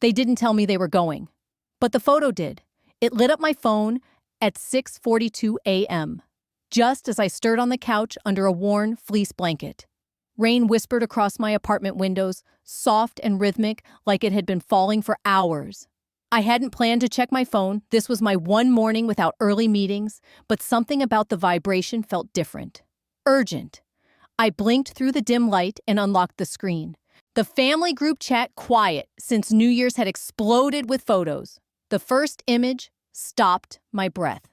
They didn't tell me they were going. But the photo did. It lit up my phone at 6:42 a.m., just as I stirred on the couch under a worn fleece blanket. Rain whispered across my apartment windows, soft and rhythmic, like it had been falling for hours. I hadn't planned to check my phone. This was my one morning without early meetings, but something about the vibration felt different. Urgent. I blinked through the dim light and unlocked the screen. The family group chat quiet since New Year's had exploded with photos. The first image stopped my breath.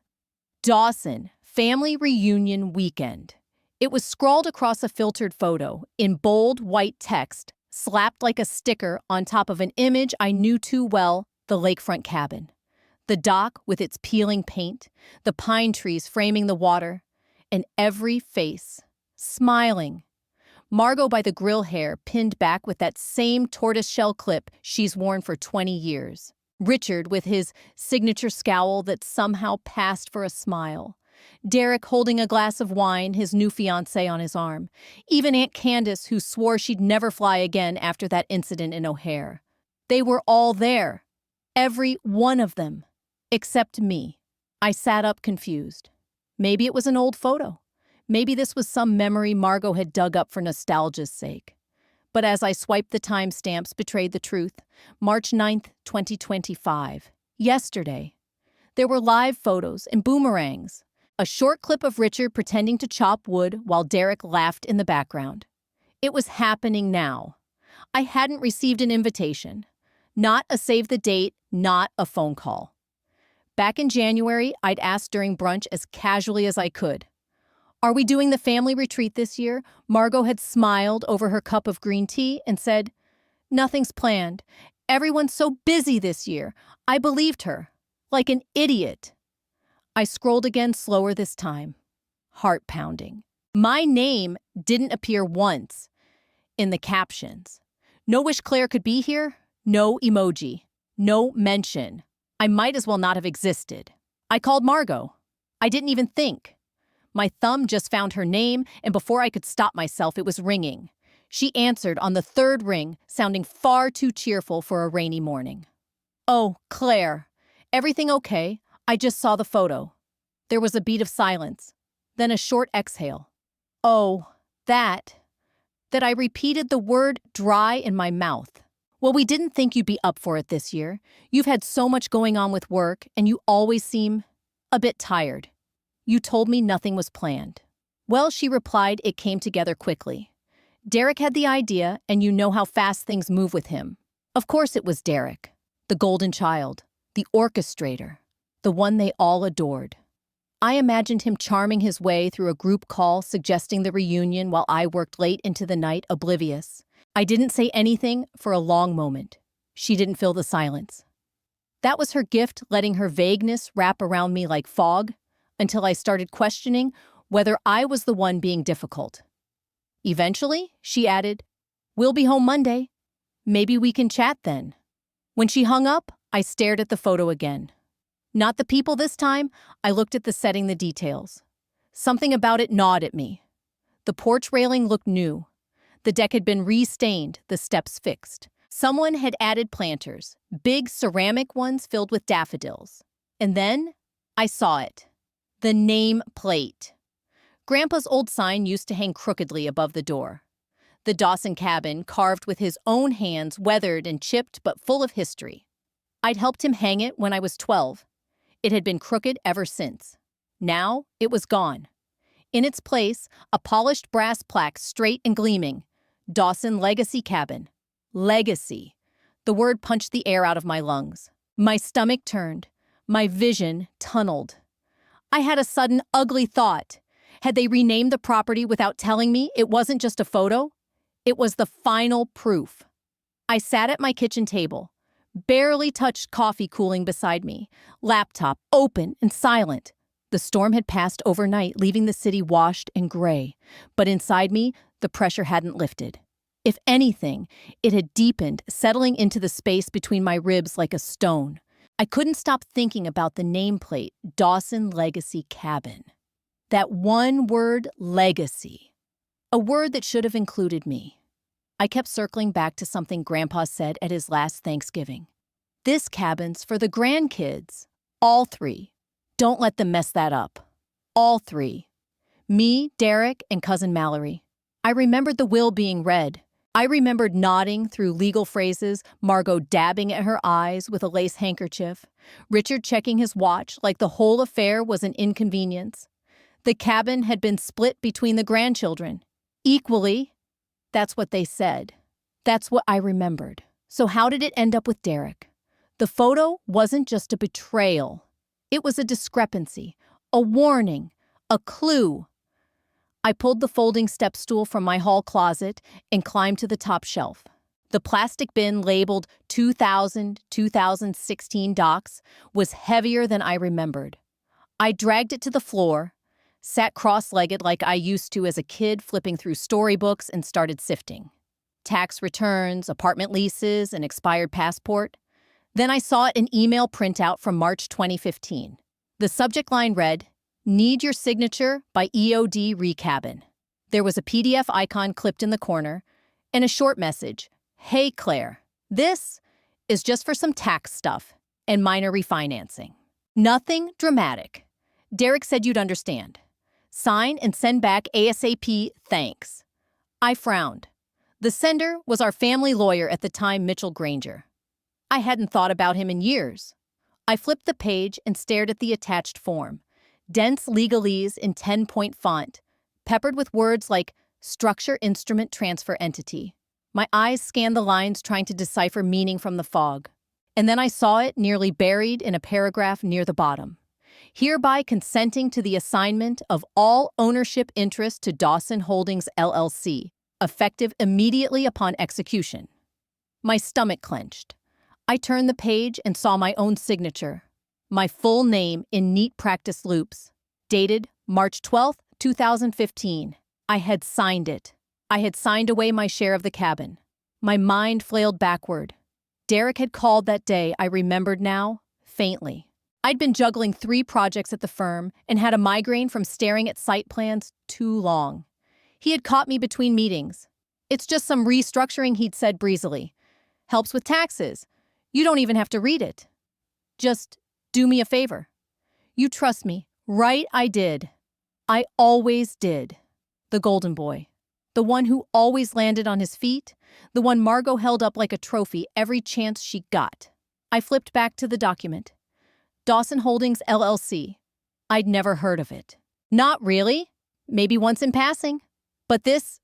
Dawson, family reunion weekend. It was scrawled across a filtered photo in bold white text, slapped like a sticker on top of an image I knew too well, the lakefront cabin. The dock with its peeling paint, the pine trees framing the water, and every face smiling. Margot by the grill hair pinned back with that same tortoiseshell clip she's worn for 20 years. Richard with his signature scowl that somehow passed for a smile. Derek holding a glass of wine, his new fiancée on his arm. Even Aunt Candace, who swore she'd never fly again after that incident in O'Hare. They were all there. Every one of them. Except me. I sat up confused. Maybe it was an old photo. Maybe this was some memory Margot had dug up for nostalgia's sake. But as I swiped the timestamps betrayed the truth. March 9th, 2025. Yesterday. There were live photos and boomerangs. A short clip of Richard pretending to chop wood while Derek laughed in the background. It was happening now. I hadn't received an invitation. Not a save the date, not a phone call. Back in January, I'd asked during brunch as casually as I could. "Are we doing the family retreat this year?" Margot had smiled over her cup of green tea and said, "Nothing's planned. Everyone's so busy this year." I believed her. Like an idiot. I scrolled again slower this time. Heart pounding. My name didn't appear once in the captions. No wish Claire could be here. No emoji. No mention. I might as well not have existed. I called Margot. I didn't even think. My thumb just found her name, and before I could stop myself, it was ringing. She answered on the third ring, sounding far too cheerful for a rainy morning. "Oh, Claire. Everything okay? I just saw the photo." There was a beat of silence, then a short exhale. "Oh, that I repeated the word dry in my mouth. "Well, we didn't think you'd be up for it this year. You've had so much going on with work, and you always seem a bit tired. You told me nothing was planned." "Well," she replied, it came together quickly. Derek had the idea, and you know how fast things move with him. Of course it was Derek, the golden child, the orchestrator, the one they all adored. I imagined him charming his way through a group call suggesting the reunion while I worked late into the night, oblivious. I didn't say anything for a long moment. She didn't fill the silence. That was her gift, letting her vagueness wrap around me like fog, until I started questioning whether I was the one being difficult. Eventually, she added, "We'll be home Monday. Maybe we can chat then." When she hung up, I stared at the photo again. Not the people this time. I looked at the setting, the details. Something about it gnawed at me. The porch railing looked new. The deck had been re-stained, the steps fixed. Someone had added planters, big ceramic ones filled with daffodils. And then I saw it. The name plate. Grandpa's old sign used to hang crookedly above the door. The Dawson cabin, carved with his own hands, weathered and chipped but full of history. I'd helped him hang it when I was 12. It had been crooked ever since. Now it was gone. In its place, a polished brass plaque straight and gleaming. Dawson Legacy Cabin. Legacy. The word punched the air out of my lungs. My stomach turned. My vision tunneled. I had a sudden ugly thought. Had they renamed the property without telling me it wasn't just a photo? It was the final proof. I sat at my kitchen table. Barely touched coffee cooling beside me. Laptop open and silent. The storm had passed overnight, leaving the city washed and gray. But inside me, the pressure hadn't lifted. If anything, it had deepened, settling into the space between my ribs like a stone. I couldn't stop thinking about the nameplate, Dawson Legacy Cabin. That one word, legacy. A word that should have included me. I kept circling back to something Grandpa said at his last Thanksgiving. This cabin's for the grandkids. All three. Don't let them mess that up. All three. Me, Derek, and cousin Mallory. I remembered the will being read. I remembered nodding through legal phrases, Margot dabbing at her eyes with a lace handkerchief, Richard checking his watch like the whole affair was an inconvenience. The cabin had been split between the grandchildren. Equally. That's what they said. That's what I remembered. So how did it end up with Derek? The photo wasn't just a betrayal. It was a discrepancy, a warning, a clue. I pulled the folding step stool from my hall closet and climbed to the top shelf. The plastic bin labeled 2016 docs was heavier than I remembered. I dragged it to the floor, sat cross-legged like I used to as a kid flipping through storybooks and started sifting. Tax returns, apartment leases, an expired passport. Then I saw an email printout from March 2015. The subject line read, "Need your signature by EOD Recabin." There was a PDF icon clipped in the corner and a short message, "Hey Claire, this is just for some tax stuff and minor refinancing. Nothing dramatic. Derek said you'd understand. Sign and send back ASAP, thanks." I frowned. The sender was our family lawyer at the time, Mitchell Granger. I hadn't thought about him in years. I flipped the page and stared at the attached form. Dense legalese in 10-point font, peppered with words like structure, instrument, transfer, entity. My eyes scanned the lines trying to decipher meaning from the fog. And then I saw it nearly buried in a paragraph near the bottom. Hereby consenting to the assignment of all ownership interest to Dawson Holdings LLC, effective immediately upon execution. My stomach clenched. I turned the page and saw my own signature. My full name in neat practice loops. Dated March 12, 2015. I had signed it. I had signed away my share of the cabin. My mind flailed backward. Derek had called that day, I remembered now, faintly. I'd been juggling 3 projects at the firm and had a migraine from staring at site plans too long. He had caught me between meetings. "It's just some restructuring," he'd said breezily. "Helps with taxes. You don't even have to read it. Just do me a favor." "You trust me." Right, I did. I always did. The golden boy. The one who always landed on his feet. The one Margot held up like a trophy every chance she got. I flipped back to the document. Dawson Holdings LLC. I'd never heard of it. Not really. Maybe once in passing. But this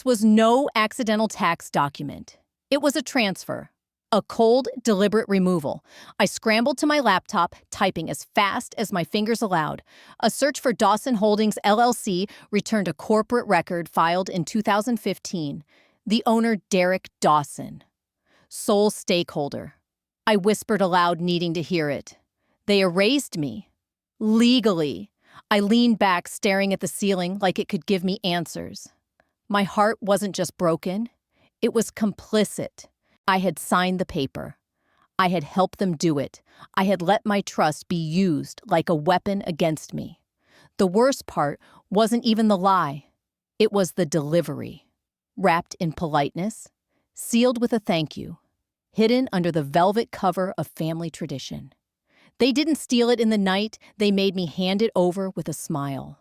was no accidental tax document. It was a transfer. A cold, deliberate removal. I scrambled to my laptop, typing as fast as my fingers allowed. A search for Dawson Holdings LLC returned a corporate record filed in 2015. The owner, Derek Dawson. Sole stakeholder. I whispered aloud, needing to hear it. They erased me. Legally. I leaned back, staring at the ceiling like it could give me answers. My heart wasn't just broken. It was complicit. I had signed the paper. I had helped them do it. I had let my trust be used like a weapon against me. The worst part wasn't even the lie. It was the delivery. Wrapped in politeness, sealed with a thank you, hidden under the velvet cover of family tradition. They didn't steal it in the night. They made me hand it over with a smile.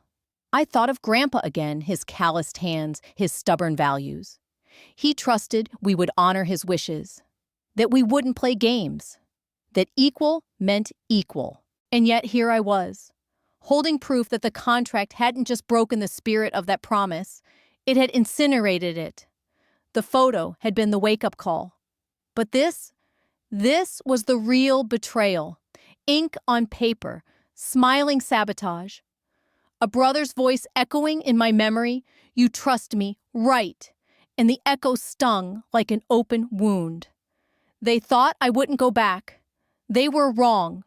I thought of Grandpa again, his calloused hands, his stubborn values. He trusted we would honor his wishes, that we wouldn't play games, that equal meant equal. And yet here I was, holding proof that the contract hadn't just broken the spirit of that promise, it had incinerated it. The photo had been the wake-up call. But this was the real betrayal. Ink on paper, smiling sabotage. A brother's voice echoing in my memory, "You trust me, right?" And the echo stung like an open wound. They thought I wouldn't go back. They were wrong.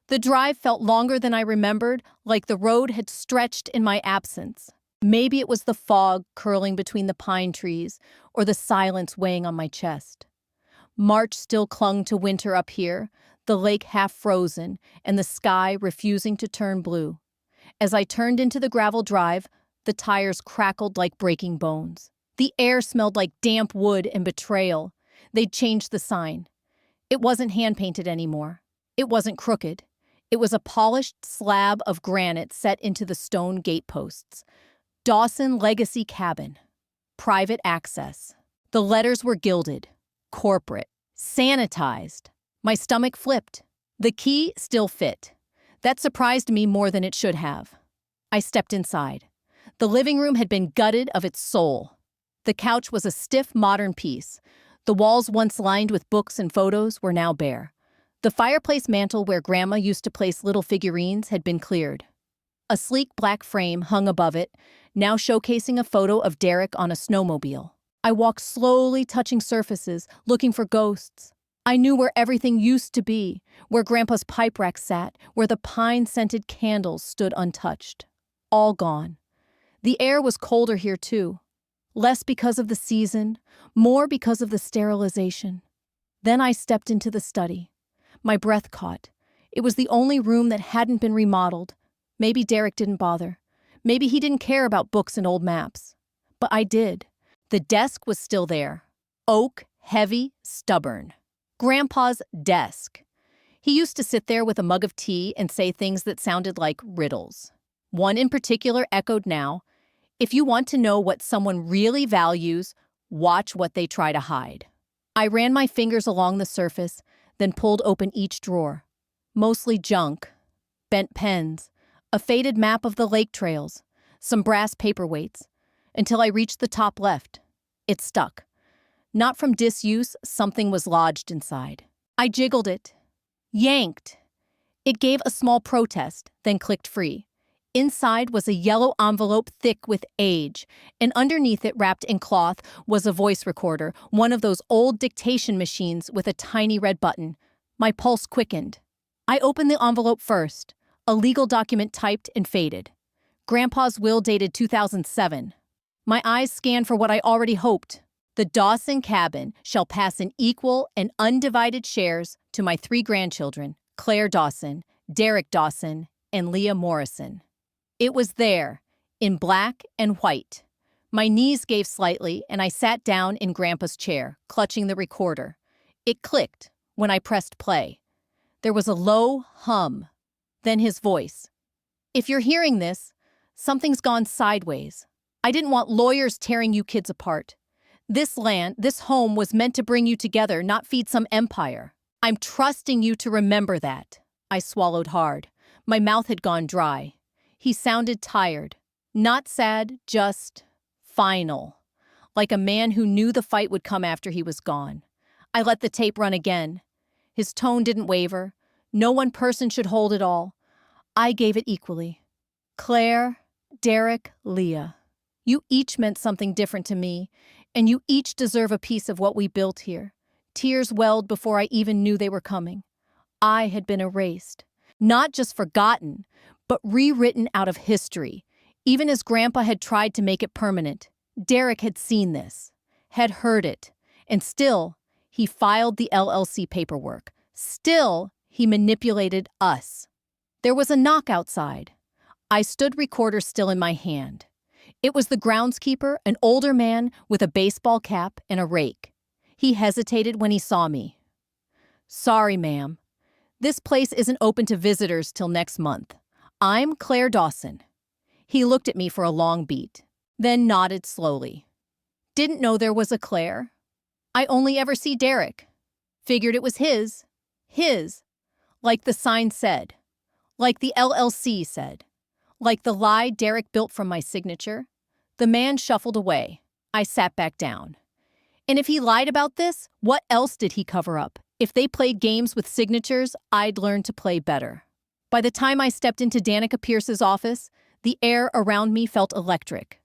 The drive felt longer than I remembered, like the road had stretched in my absence. Maybe it was the fog curling between the pine trees or the silence weighing on my chest. March still clung to winter up here, the lake half frozen and the sky refusing to turn blue. As I turned into the gravel drive, the tires crackled like breaking bones. The air smelled like damp wood and betrayal. They'd changed the sign. It wasn't hand-painted anymore. It wasn't crooked. It was a polished slab of granite set into the stone gateposts. Dawson Legacy Cabin. Private access. The letters were gilded, corporate, sanitized. My stomach flipped. The key still fit. That surprised me more than it should have. I stepped inside. The living room had been gutted of its soul. The couch was a stiff, modern piece. The walls, once lined with books and photos, were now bare. The fireplace mantel where Grandma used to place little figurines had been cleared. A sleek black frame hung above it, now showcasing a photo of Derek on a snowmobile. I walked slowly, touching surfaces, looking for ghosts. I knew where everything used to be, where Grandpa's pipe rack sat, where the pine-scented candles stood untouched. All gone. The air was colder here, too. Less because of the season, more because of the sterilization. Then I stepped into the study. My breath caught. It was the only room that hadn't been remodeled. Maybe Derek didn't bother. Maybe he didn't care about books and old maps. But I did. The desk was still there. Oak, heavy, stubborn. Grandpa's desk. He used to sit there with a mug of tea and say things that sounded like riddles. One in particular echoed now. If you want to know what someone really values, watch what they try to hide. I ran my fingers along the surface, then pulled open each drawer. Mostly junk. Bent pens. A faded map of the lake trails. Some brass paperweights. Until I reached the top left. It stuck. Not from disuse, something was lodged inside. I jiggled it. Yanked. It gave a small protest, then clicked free. Inside was a yellow envelope thick with age, and underneath it, wrapped in cloth, was a voice recorder, one of those old dictation machines with a tiny red button. My pulse quickened. I opened the envelope first, a legal document typed and faded. Grandpa's will dated 2007. My eyes scanned for what I already hoped. The Dawson cabin shall pass in equal and undivided shares to my 3 grandchildren, Claire Dawson, Derek Dawson, and Leah Morrison. It was there, in black and white. My knees gave slightly, and I sat down in Grandpa's chair, clutching the recorder. It clicked when I pressed play. There was a low hum. Then his voice. If you're hearing this, something's gone sideways. I didn't want lawyers tearing you kids apart. This land, this home was meant to bring you together, not feed some empire. I'm trusting you to remember that. I swallowed hard. My mouth had gone dry. He sounded tired. Not sad, just final. Like a man who knew the fight would come after he was gone. I let the tape run again. His tone didn't waver. No one person should hold it all. I gave it equally. Claire, Derek, Leah. You each meant something different to me, and you each deserve a piece of what we built here. Tears welled before I even knew they were coming. I had been erased. Not just forgotten, but rewritten out of history. Even as Grandpa had tried to make it permanent, Derek had seen this, had heard it, and still, he filed the LLC paperwork. Still, he manipulated us. There was a knock outside. I stood, recorder still in my hand. It was the groundskeeper, an older man with a baseball cap and a rake. He hesitated when he saw me. Sorry, ma'am. This place isn't open to visitors till next month. I'm Claire Dawson. He looked at me for a long beat, then nodded slowly. Didn't know there was a Claire. I only ever see Derek. Figured it was his. His. Like the sign said. Like the LLC said. Like the lie Derek built from my signature. The man shuffled away. I sat back down. And if he lied about this, what else did he cover up? If they played games with signatures, I'd learn to play better. By the time I stepped into Danica Pierce's office, the air around me felt electric.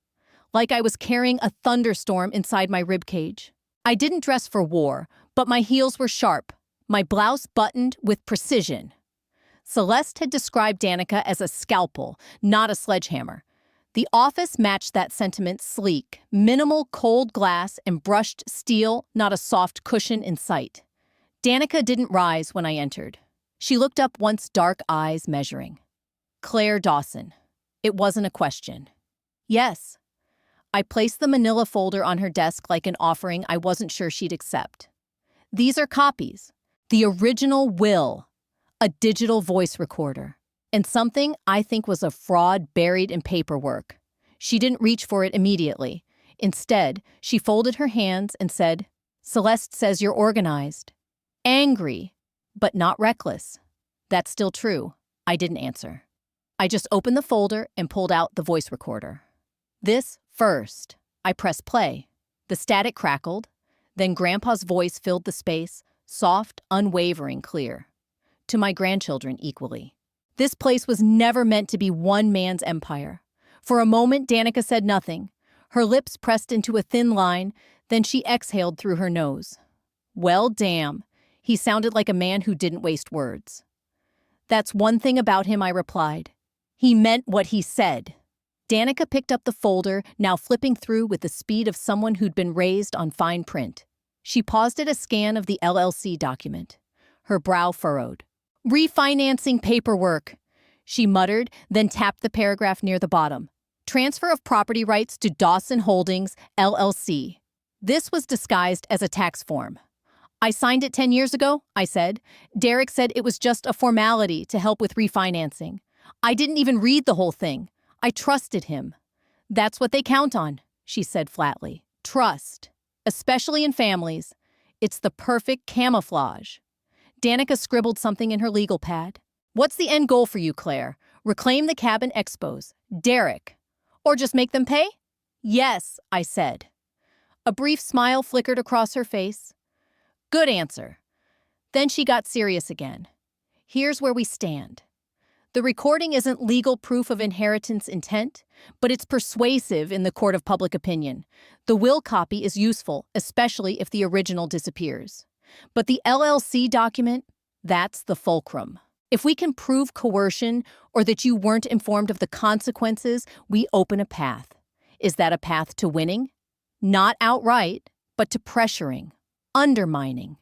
Like I was carrying a thunderstorm inside my ribcage. I didn't dress for war, but my heels were sharp, my blouse buttoned with precision. Celeste had described Danica as a scalpel, not a sledgehammer. The office matched that sentiment: sleek, minimal cold glass and brushed steel, not a soft cushion in sight. Danica didn't rise when I entered. She looked up, once dark eyes measuring. Claire Dawson. It wasn't a question. Yes. I placed the manila folder on her desk like an offering I wasn't sure she'd accept. These are copies. The original will, a digital voice recorder, and something I think was a fraud buried in paperwork. She didn't reach for it immediately. Instead, she folded her hands and said, "Celeste says you're organized." Angry, but not reckless. That's still true. I didn't answer. I just opened the folder and pulled out the voice recorder. This first. I pressed play. The static crackled. Then Grandpa's voice filled the space, soft, unwavering, clear. To my grandchildren equally. This place was never meant to be one man's empire. For a moment, Danica said nothing. Her lips pressed into a thin line, then she exhaled through her nose. Well, damn. He sounded like a man who didn't waste words. That's one thing about him, I replied. He meant what he said. Danica picked up the folder, now flipping through with the speed of someone who'd been raised on fine print. She paused at a scan of the LLC document. Her brow furrowed. Refinancing paperwork, she muttered, then tapped the paragraph near the bottom. Transfer of property rights to Dawson Holdings, LLC. This was disguised as a tax form. I signed it 10 years ago, I said. Derek said it was just a formality to help with refinancing. I didn't even read the whole thing. I trusted him. That's what they count on, she said flatly. Trust. Especially in families. It's the perfect camouflage. Danica scribbled something in her legal pad. What's the end goal for you, Claire? Reclaim the cabin expos. Derek. Or just make them pay? Yes, I said. A brief smile flickered across her face. Good answer. Then she got serious again. Here's where we stand. The recording isn't legal proof of inheritance intent, but it's persuasive in the court of public opinion. The will copy is useful, especially if the original disappears. But the LLC document, that's the fulcrum. If we can prove coercion or that you weren't informed of the consequences, we open a path. Is that a path to winning? Not outright, but to pressuring, undermining,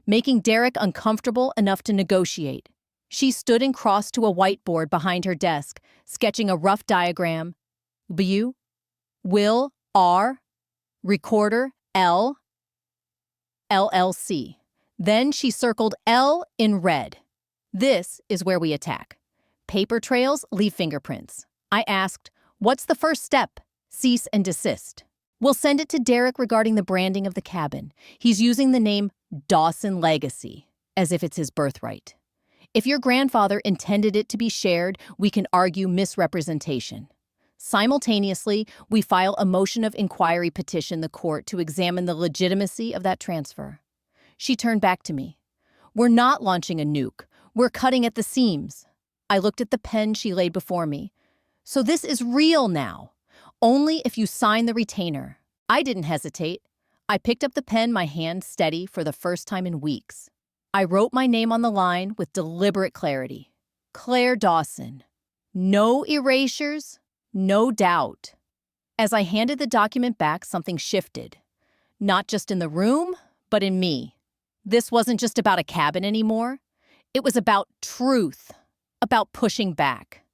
making Derek uncomfortable enough to negotiate. She stood and crossed to a whiteboard behind her desk, sketching a rough diagram. Bu, will, R, recorder, L, LLC. Then she circled L in red. This is where we attack. Paper trails leave fingerprints. I asked, what's the first step? Cease and desist. We'll send it to Derek regarding the branding of the cabin. He's using the name Dawson Legacy, as if it's his birthright. If your grandfather intended it to be shared, we can argue misrepresentation. Simultaneously, we file a motion of inquiry petition the court to examine the legitimacy of that transfer. She turned back to me. We're not launching a nuke. We're cutting at the seams. I looked at the pen she laid before me. So this is real now. Only if you sign the retainer. I didn't hesitate. I picked up the pen, my hand steady for the first time in weeks. I wrote my name on the line with deliberate clarity. Claire Dawson. No erasures, no doubt. As I handed the document back, something shifted. Not just in the room, but in me. This wasn't just about a cabin anymore. It was about truth, about pushing back.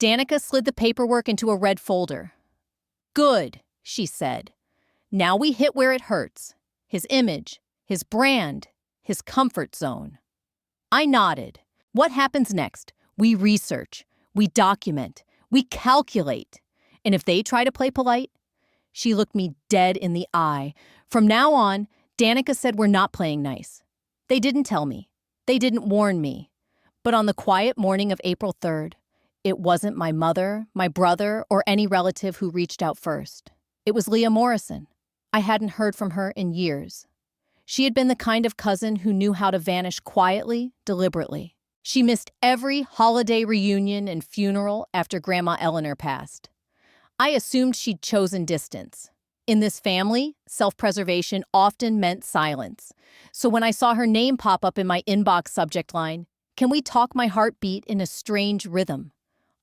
Danica slid the paperwork into a red folder. Good, she said. Now we hit where it hurts. His image, his brand, his comfort zone. I nodded. What happens next? We research, we document, we calculate. And if they try to play polite? She looked me dead in the eye. From now on, Danica said we're not playing nice. They didn't tell me. They didn't warn me. But on the quiet morning of April 3rd, it wasn't my mother, my brother, or any relative who reached out first. It was Leah Morrison. I hadn't heard from her in years. She had been the kind of cousin who knew how to vanish quietly, deliberately. She missed every holiday reunion and funeral after Grandma Eleanor passed. I assumed she'd chosen distance. In this family, self-preservation often meant silence. So when I saw her name pop up in my inbox subject line, "Can we talk?" my heart beat in a strange rhythm.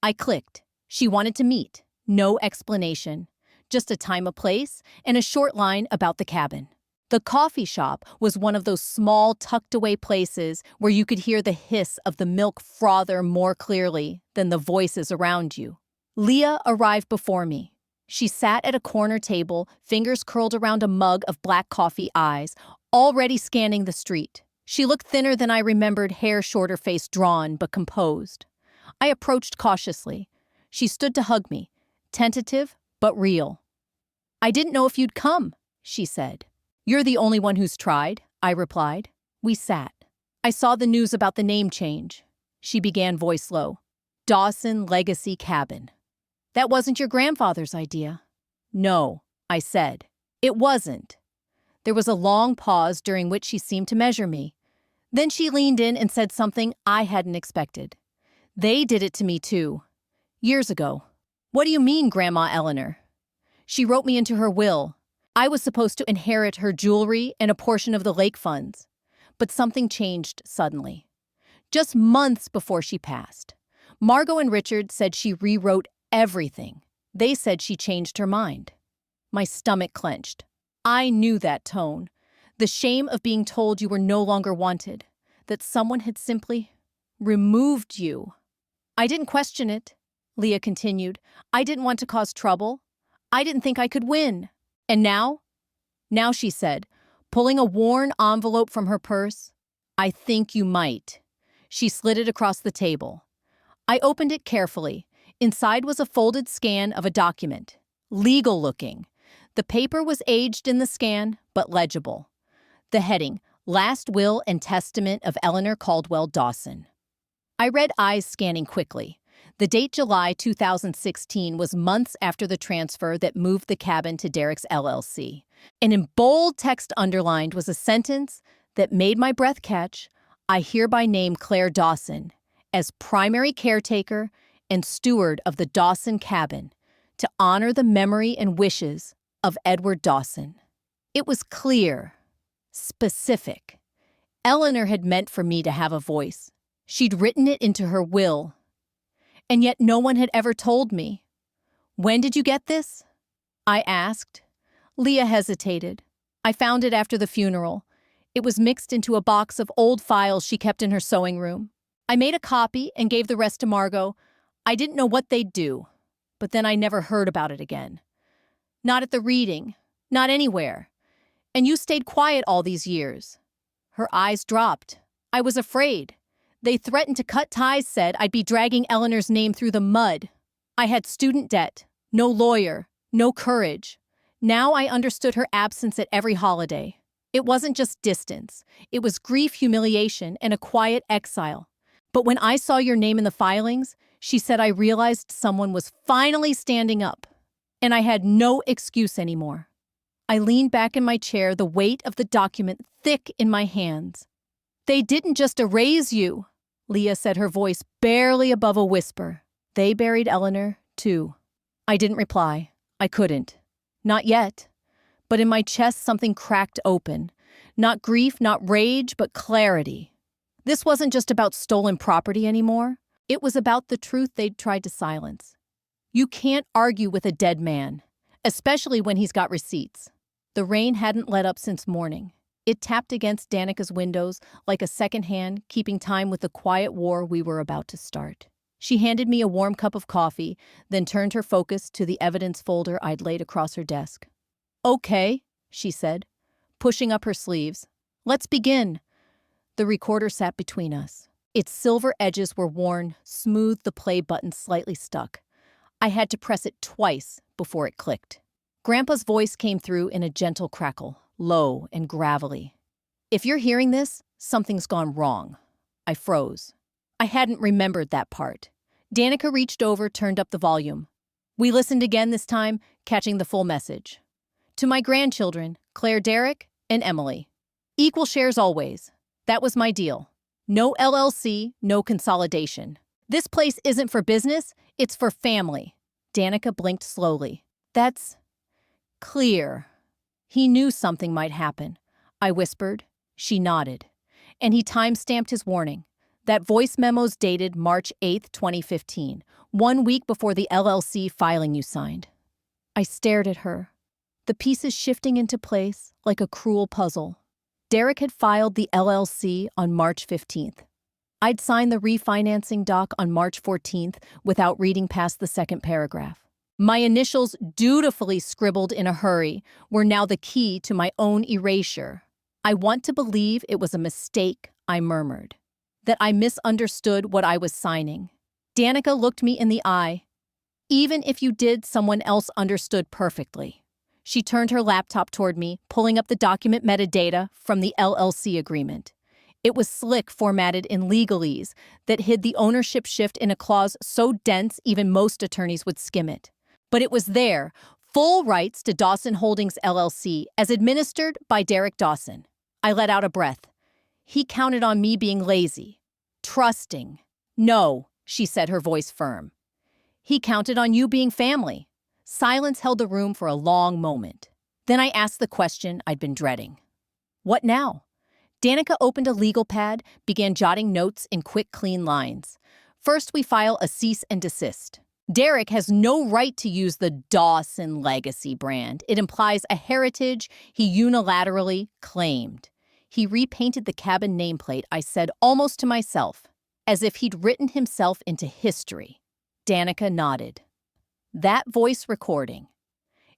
I clicked. She wanted to meet. No explanation. Just a time, a place, and a short line about the cabin. The coffee shop was one of those small, tucked-away places where you could hear the hiss of the milk frother more clearly than the voices around you. Leah arrived before me. She sat at a corner table, fingers curled around a mug of black coffee eyes, already scanning the street. She looked thinner than I remembered, hair shorter, face drawn but composed. I approached cautiously. She stood to hug me, tentative but real. "I didn't know if you'd come," she said. "You're the only one who's tried," I replied. We sat. "I saw the news about the name change," she began, voice low. "Dawson Legacy Cabin. That wasn't your grandfather's idea." "No," I said. "It wasn't." There was a long pause during which she seemed to measure me. Then she leaned in and said something I hadn't expected. "They did it to me too. Years ago." "What do you mean, Grandma Eleanor?" "She wrote me into her will. I was supposed to inherit her jewelry and a portion of the lake funds. But something changed suddenly. Just months before she passed. Margot and Richard said she rewrote everything. They said she changed her mind." My stomach clenched. I knew that tone. The shame of being told you were no longer wanted. That someone had simply removed you. "I didn't question it," Leah continued. "I didn't want to cause trouble. I didn't think I could win. And now?" "Now," she said, pulling a worn envelope from her purse, "I think you might." She slid it across the table. I opened it carefully. Inside was a folded scan of a document. Legal looking. The paper was aged in the scan, but legible. The heading, "Last Will and Testament of Eleanor Caldwell Dawson." I read, eyes scanning quickly. The date July 2016 was months after the transfer that moved the cabin to Derek's LLC. And in bold text underlined was a sentence that made my breath catch. "I hereby name Claire Dawson as primary caretaker and steward of the Dawson cabin to honor the memory and wishes of Edward Dawson." It was clear, specific. Eleanor had meant for me to have a voice. She'd written it into her will. And yet no one had ever told me. "When did you get this?" I asked. Leah hesitated. "I found it after the funeral. It was mixed into a box of old files she kept in her sewing room. I made a copy and gave the rest to Margot. I didn't know what they'd do. But then I never heard about it again. Not at the reading. Not anywhere. And you stayed quiet all these years." Her eyes dropped. "I was afraid. They threatened to cut ties, said I'd be dragging Eleanor's name through the mud. I had student debt, no lawyer, no courage. Now I understood her absence at every holiday. It wasn't just distance. It was grief, humiliation, and a quiet exile. But when I saw your name in the filings," she said, "I realized someone was finally standing up. And I had no excuse anymore." I leaned back in my chair, the weight of the document thick in my hands. "They didn't just erase you," Leah said, her voice barely above a whisper. "They buried Eleanor, too." I didn't reply. I couldn't. Not yet. But in my chest, something cracked open. Not grief, not rage, but clarity. This wasn't just about stolen property anymore. It was about the truth they'd tried to silence. You can't argue with a dead man, especially when he's got receipts. The rain hadn't let up since morning. It tapped against Danica's windows like a second hand, keeping time with the quiet war we were about to start. She handed me a warm cup of coffee, then turned her focus to the evidence folder I'd laid across her desk. "Okay," she said, pushing up her sleeves. "Let's begin." The recorder sat between us. Its silver edges were worn, smooth, the play button slightly stuck. I had to press it twice before it clicked. Grandpa's voice came through in a gentle crackle, low and gravelly. "If you're hearing this, something's gone wrong." I froze. I hadn't remembered that part. Danica reached over, turned up the volume. We listened again this time, catching the full message. "To my grandchildren, Claire, Derek, and Emily. Equal shares always. That was my deal. No LLC, no consolidation. This place isn't for business, it's for family." Danica blinked slowly. "That's clear." "He knew something might happen," I whispered. She nodded. "And he time-stamped his warning. That voice memo's dated March 8th, 2015, 1 week before the LLC filing you signed." I stared at her, the pieces shifting into place like a cruel puzzle. Derek had filed the LLC on March 15th. I'd signed the refinancing doc on March 14th without reading past the second paragraph. My initials, dutifully scribbled in a hurry, were now the key to my own erasure. I want to believe it was a mistake, I murmured. That I misunderstood what I was signing. Danica looked me in the eye. Even if you did, someone else understood perfectly. She turned her laptop toward me, pulling up the document metadata from the LLC agreement. It was slick, formatted in legalese that hid the ownership shift in a clause so dense even most attorneys would skim it. But it was there, full rights to Dawson Holdings LLC as administered by Derek Dawson. I let out a breath. He counted on me being lazy, trusting. No, she said, her voice firm. He counted on you being family. Silence held the room for a long moment. Then I asked the question I'd been dreading. What now? Danica opened a legal pad, began jotting notes in quick, clean lines. First, we file a cease and desist. Derek has no right to use the Dawson Legacy brand. It implies a heritage he unilaterally claimed. He repainted the cabin nameplate, I said almost to myself, as if he'd written himself into history. Danica nodded. That voice recording.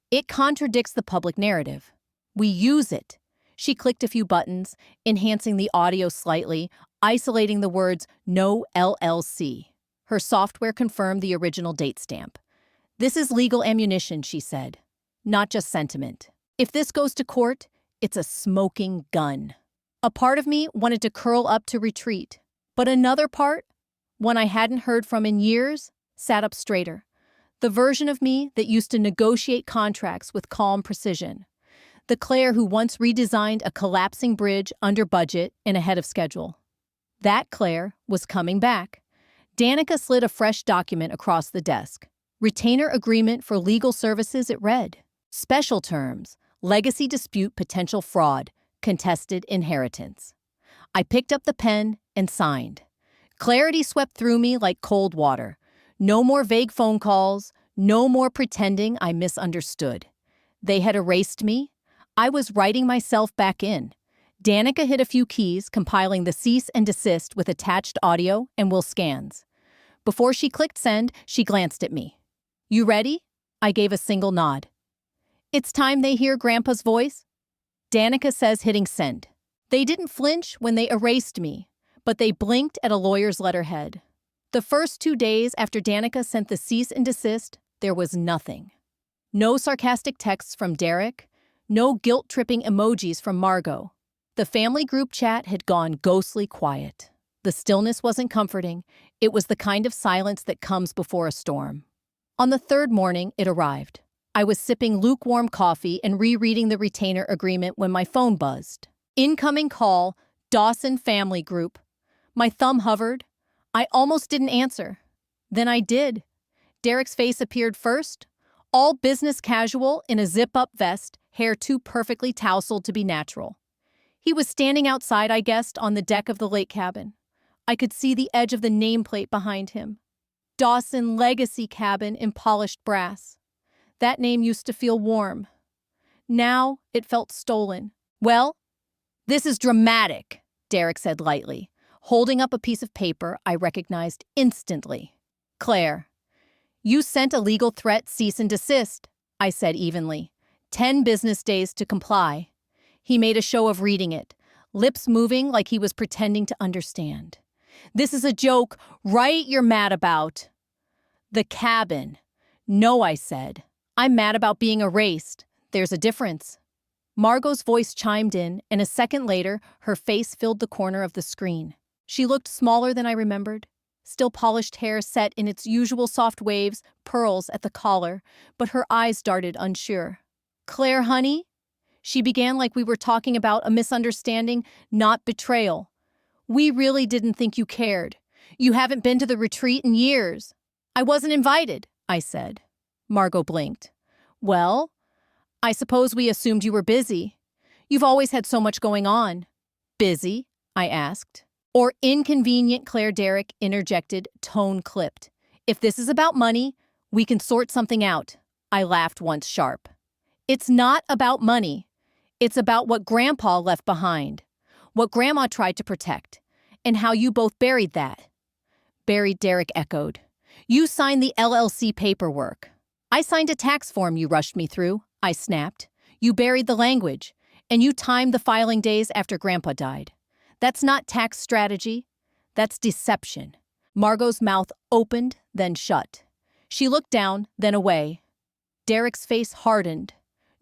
It contradicts the public narrative. We use it. She clicked a few buttons, enhancing the audio slightly, isolating the words "No LLC." Her software confirmed the original date stamp. This is legal ammunition, she said, not just sentiment. If this goes to court, it's a smoking gun. A part of me wanted to curl up to retreat, but another part, one I hadn't heard from in years, sat up straighter. The version of me that used to negotiate contracts with calm precision. The Claire who once redesigned a collapsing bridge under budget and ahead of schedule. That Claire was coming back. Danica slid a fresh document across the desk. Retainer agreement for legal services, it read. Special terms, legacy dispute, potential fraud, contested inheritance. I picked up the pen and signed. Clarity swept through me like cold water. No more vague phone calls, no more pretending I misunderstood. They had erased me. I was writing myself back in. Danica hit a few keys, compiling the cease and desist with attached audio and will scans. Before she clicked send, she glanced at me. You ready? I gave a single nod. It's time they hear Grandpa's voice. Danica says, hitting send. They didn't flinch when they erased me, but they blinked at a lawyer's letterhead. The first 2 days after Danica sent the cease and desist, there was nothing. No sarcastic texts from Derek, no guilt-tripping emojis from Margot. The family group chat had gone ghostly quiet. The stillness wasn't comforting. It was the kind of silence that comes before a storm. On the third morning, it arrived. I was sipping lukewarm coffee and rereading the retainer agreement when my phone buzzed. Incoming call, Dawson Family Group. My thumb hovered. I almost didn't answer. Then I did. Derek's face appeared first. All business casual in a zip-up vest, hair too perfectly tousled to be natural. He was standing outside, I guessed, on the deck of the lake cabin. I could see the edge of the nameplate behind him. Dawson Legacy Cabin in polished brass. That name used to feel warm. Now it felt stolen. Well, this is dramatic, Derek said lightly, holding up a piece of paper I recognized instantly. Claire, you sent a legal threat cease and desist, I said evenly. 10 business days to comply. He made a show of reading it, lips moving like he was pretending to understand. This is a joke, right? You're mad about. The cabin. No, I said. I'm mad about being erased. There's a difference. Margot's voice chimed in, and a second later, her face filled the corner of the screen. She looked smaller than I remembered. Still polished hair set in its usual soft waves, pearls at the collar, but her eyes darted unsure. Claire, honey? She began like we were talking about a misunderstanding, not betrayal. We really didn't think you cared. You haven't been to the retreat in years. I wasn't invited, I said. Margot blinked. Well, I suppose we assumed you were busy. You've always had so much going on. Busy? I asked. Or inconvenient, Claire, Derek interjected, tone clipped. If this is about money, we can sort something out. I laughed once sharp. It's not about money. It's about what Grandpa left behind, what Grandma tried to protect, and how you both buried that. Buried, Derek echoed. You signed the LLC paperwork. I signed a tax form you rushed me through, I snapped. You buried the language. And you timed the filing days after Grandpa died. That's not tax strategy. That's deception. Margot's mouth opened, then shut. She looked down, then away. Derek's face hardened.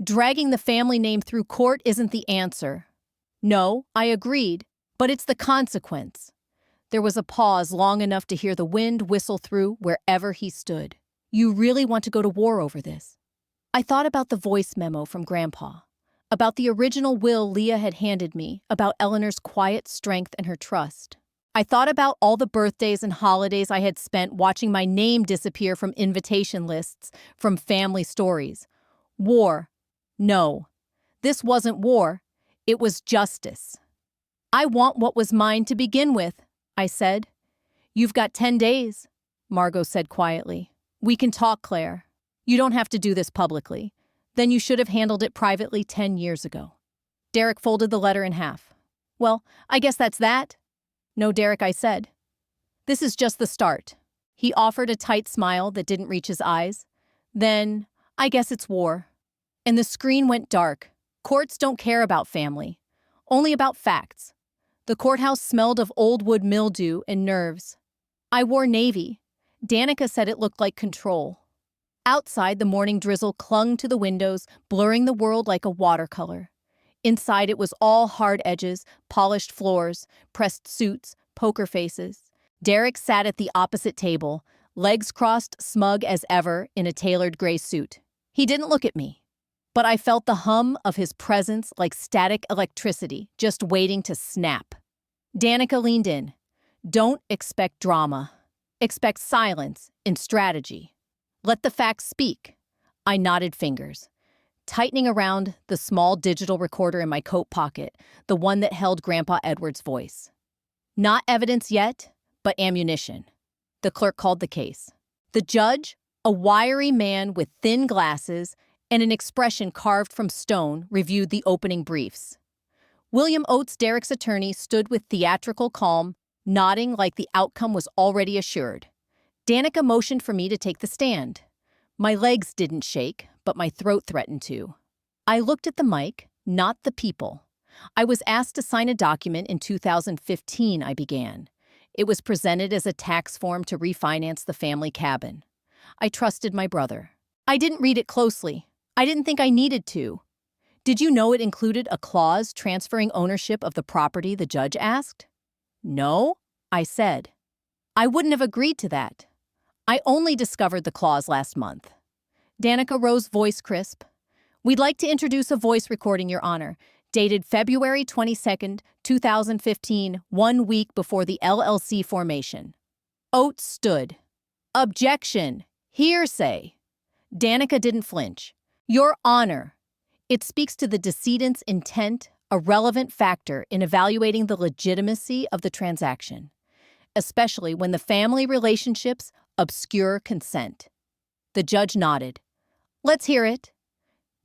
Dragging the family name through court isn't the answer. No, I agreed, but it's the consequence. There was a pause long enough to hear the wind whistle through wherever he stood. You really want to go to war over this? I thought about the voice memo from Grandpa, about the original will Leah had handed me, about Eleanor's quiet strength and her trust. I thought about all the birthdays and holidays I had spent watching my name disappear from invitation lists, from family stories. War. No. This wasn't war. It was justice. I want what was mine to begin with, I said. You've got 10 days, Margot said quietly. We can talk, Claire. You don't have to do this publicly. Then you should have handled it privately 10 years ago. Derek folded the letter in half. Well, I guess that's that. No, Derek, I said. This is just the start. He offered a tight smile that didn't reach his eyes. Then, I guess it's war. And the screen went dark. Courts don't care about family, only about facts. The courthouse smelled of old wood mildew and nerves. I wore navy. Danica said it looked like control. Outside, the morning drizzle clung to the windows, blurring the world like a watercolor. Inside, it was all hard edges, polished floors, pressed suits, poker faces. Derek sat at the opposite table, legs crossed, smug as ever, in a tailored gray suit. He didn't look at me, but I felt the hum of his presence like static electricity, just waiting to snap. Danica leaned in. Don't expect drama. Expect silence and strategy. Let the facts speak. I nodded fingers, tightening around the small digital recorder in my coat pocket, the one that held Grandpa Edward's voice. Not evidence yet, but ammunition. The clerk called the case. The judge, a wiry man with thin glasses and an expression carved from stone, reviewed the opening briefs. William Oates, Derek's attorney, stood with theatrical calm, nodding like the outcome was already assured. Danica motioned for me to take the stand. My legs didn't shake, but my throat threatened to. I looked at the mic, not the people. I was asked to sign a document in 2015, I began. It was presented as a tax form to refinance the family cabin. I trusted my brother. I didn't read it closely. I didn't think I needed to. Did you know it included a clause transferring ownership of the property, the judge asked? No, I said. I wouldn't have agreed to that. I only discovered the clause last month. Danica rose, voice crisp. We'd like to introduce a voice recording, Your Honor, dated February 22nd, 2015, 1 week before the LLC formation. Oates stood. Objection. Hearsay. Danica didn't flinch. Your Honor, it speaks to the decedent's intent, a relevant factor in evaluating the legitimacy of the transaction, especially when the family relationships obscure consent. The judge nodded. Let's hear it.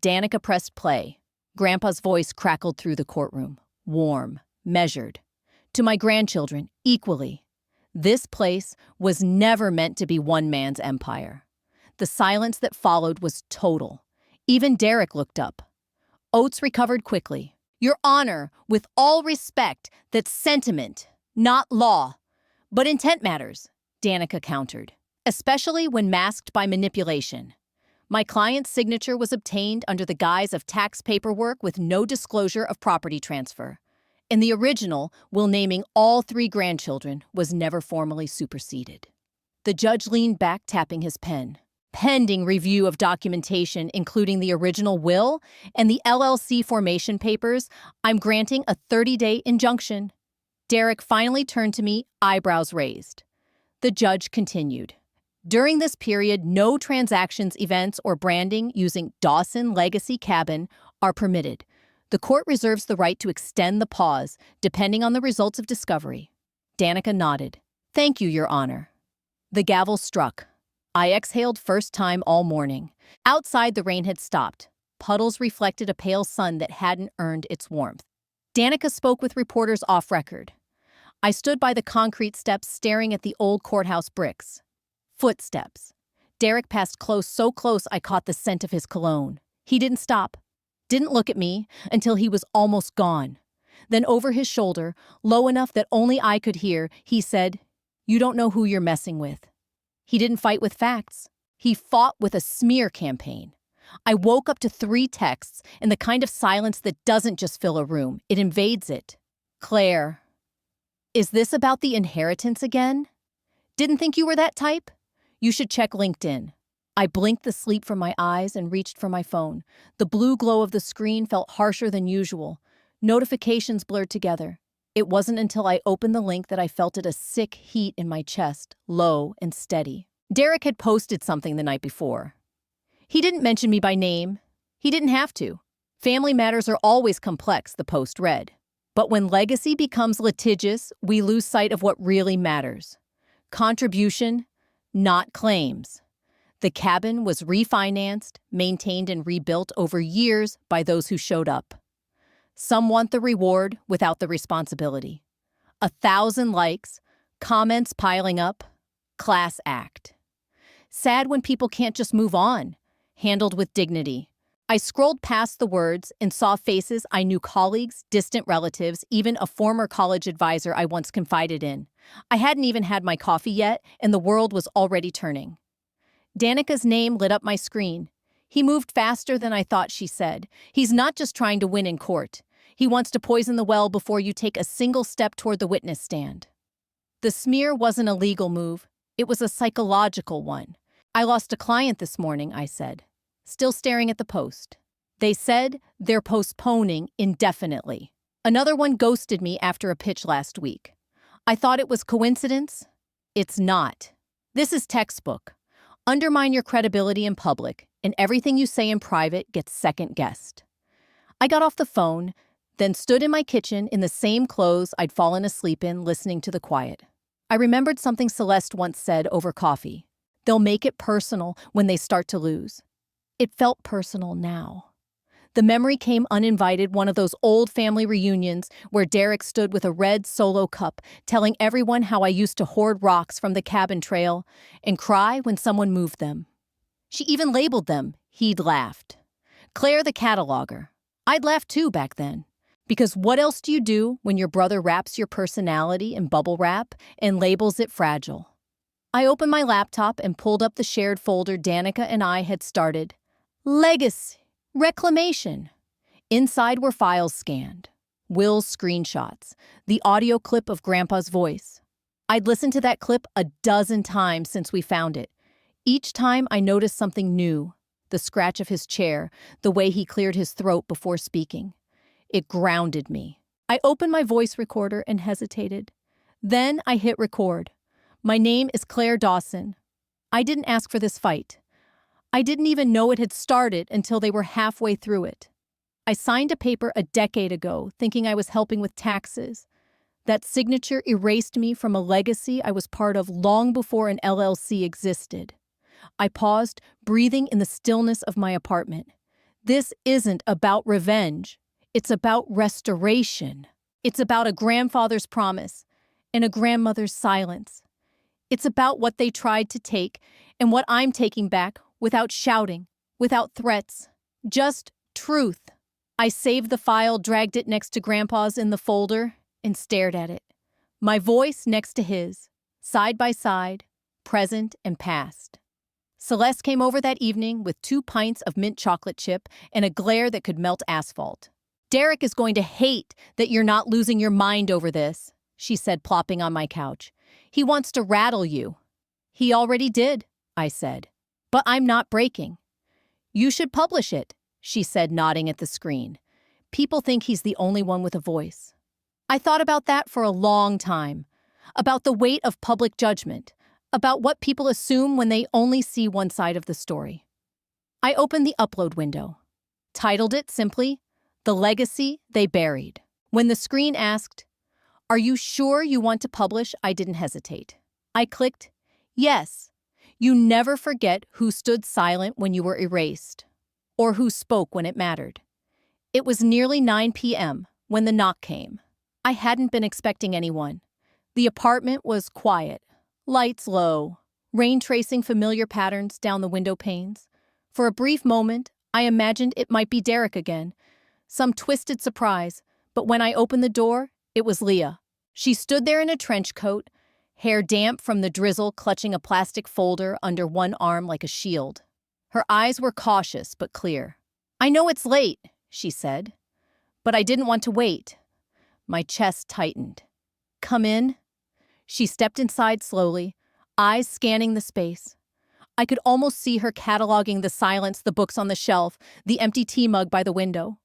Danica pressed play. Grandpa's voice crackled through the courtroom, warm, measured. To my grandchildren, equally. This place was never meant to be one man's empire. The silence that followed was total. Even Derek looked up. Oates recovered quickly. Your Honor, with all respect, that's sentiment, not law. But intent matters, Danica countered, especially when masked by manipulation. My client's signature was obtained under the guise of tax paperwork with no disclosure of property transfer. And the original, will naming all 3 grandchildren, was never formally superseded. The judge leaned back, tapping his pen. Pending review of documentation, including the original will and the LLC formation papers, I'm granting a 30-day injunction. Derek finally turned to me, eyebrows raised. The judge continued. During this period, no transactions, events, or branding using Dawson Legacy Cabin are permitted. The court reserves the right to extend the pause, depending on the results of discovery. Danica nodded. Thank you, Your Honor. The gavel struck. I exhaled first time all morning. Outside, the rain had stopped. Puddles reflected a pale sun that hadn't earned its warmth. Danica spoke with reporters off record. I stood by the concrete steps staring at the old courthouse bricks. Footsteps. Derek passed close, so close I caught the scent of his cologne. He didn't stop. Didn't look at me until he was almost gone. Then over his shoulder, low enough that only I could hear, he said, "You don't know who you're messing with." He didn't fight with facts. He fought with a smear campaign. I woke up to 3 texts and the kind of silence that doesn't just fill a room, it invades it. "Claire, is this about the inheritance again? Didn't think you were that type? You should check LinkedIn." I blinked the sleep from my eyes and reached for my phone. The blue glow of the screen felt harsher than usual. Notifications blurred together. It wasn't until I opened the link that I felt a sick heat in my chest, low and steady. Derek had posted something the night before. He didn't mention me by name. He didn't have to. Family matters are always complex, the post read. But when legacy becomes litigious, we lose sight of what really matters. Contribution, not claims. The cabin was refinanced, maintained, and rebuilt over years by those who showed up. Some want the reward without the responsibility. 1,000 likes, comments piling up, class act. Sad when people can't just move on, handled with dignity. I scrolled past the words and saw faces I knew, colleagues, distant relatives, even a former college advisor I once confided in. I hadn't even had my coffee yet, and the world was already turning. Danica's name lit up my screen. "He moved faster than I thought," she said. "He's not just trying to win in court. He wants to poison the well before you take a single step toward the witness stand." The smear wasn't a legal move. It was a psychological one. "I lost a client this morning," I said, still staring at the post. "They said they're postponing indefinitely. Another one ghosted me after a pitch last week. I thought it was coincidence. It's not. This is textbook. Undermine your credibility in public, and everything you say in private gets second-guessed." I got off the phone, then stood in my kitchen in the same clothes I'd fallen asleep in, listening to the quiet. I remembered something Celeste once said over coffee. They'll make it personal when they start to lose. It felt personal now. The memory came uninvited, one of those old family reunions where Derek stood with a red Solo cup, telling everyone how I used to hoard rocks from the cabin trail and cry when someone moved them. She even labeled them. He'd laughed. Claire the cataloger. I'd laughed too back then. Because what else do you do when your brother wraps your personality in bubble wrap and labels it fragile? I opened my laptop and pulled up the shared folder Danica and I had started. Legacy. Reclamation. Inside were files scanned, Will's screenshots, the audio clip of Grandpa's voice. I'd listened to that clip a dozen times since we found it. Each time I noticed something new, the scratch of his chair, the way he cleared his throat before speaking. It grounded me. I opened my voice recorder and hesitated. Then I hit record. "My name is Claire Dawson. I didn't ask for this fight. I didn't even know it had started until they were halfway through it. I signed a paper a decade ago, thinking I was helping with taxes. That signature erased me from a legacy I was part of long before an LLC existed." I paused, breathing in the stillness of my apartment. This isn't about revenge. It's about restoration. It's about a grandfather's promise and a grandmother's silence. It's about what they tried to take and what I'm taking back without shouting, without threats, just truth. I saved the file, dragged it next to Grandpa's in the folder, and stared at it. My voice next to his, side by side, present and past. Celeste came over that evening with 2 pints of mint chocolate chip and a glare that could melt asphalt. "Derek is going to hate that you're not losing your mind over this," she said, plopping on my couch. "He wants to rattle you." "He already did," I said. "But I'm not breaking." "You should publish it," she said, nodding at the screen. "People think he's the only one with a voice." I thought about that for a long time, about the weight of public judgment, about what people assume when they only see one side of the story. I opened the upload window, titled it simply, "The Legacy They Buried." When the screen asked, "Are you sure you want to publish?" I didn't hesitate. I clicked, "Yes." You never forget who stood silent when you were erased, or who spoke when it mattered. It was nearly 9 p.m. when the knock came. I hadn't been expecting anyone. The apartment was quiet, lights low, rain tracing familiar patterns down the window panes. For a brief moment, I imagined it might be Derek again. Some twisted surprise, but when I opened the door, it was Leah. She stood there in a trench coat, hair damp from the drizzle, clutching a plastic folder under one arm like a shield. Her eyes were cautious but clear. "I know it's late," she said, "but I didn't want to wait." My chest tightened. "Come in." She stepped inside slowly, eyes scanning the space. I could almost see her cataloging the silence, the books on the shelf, the empty tea mug by the window.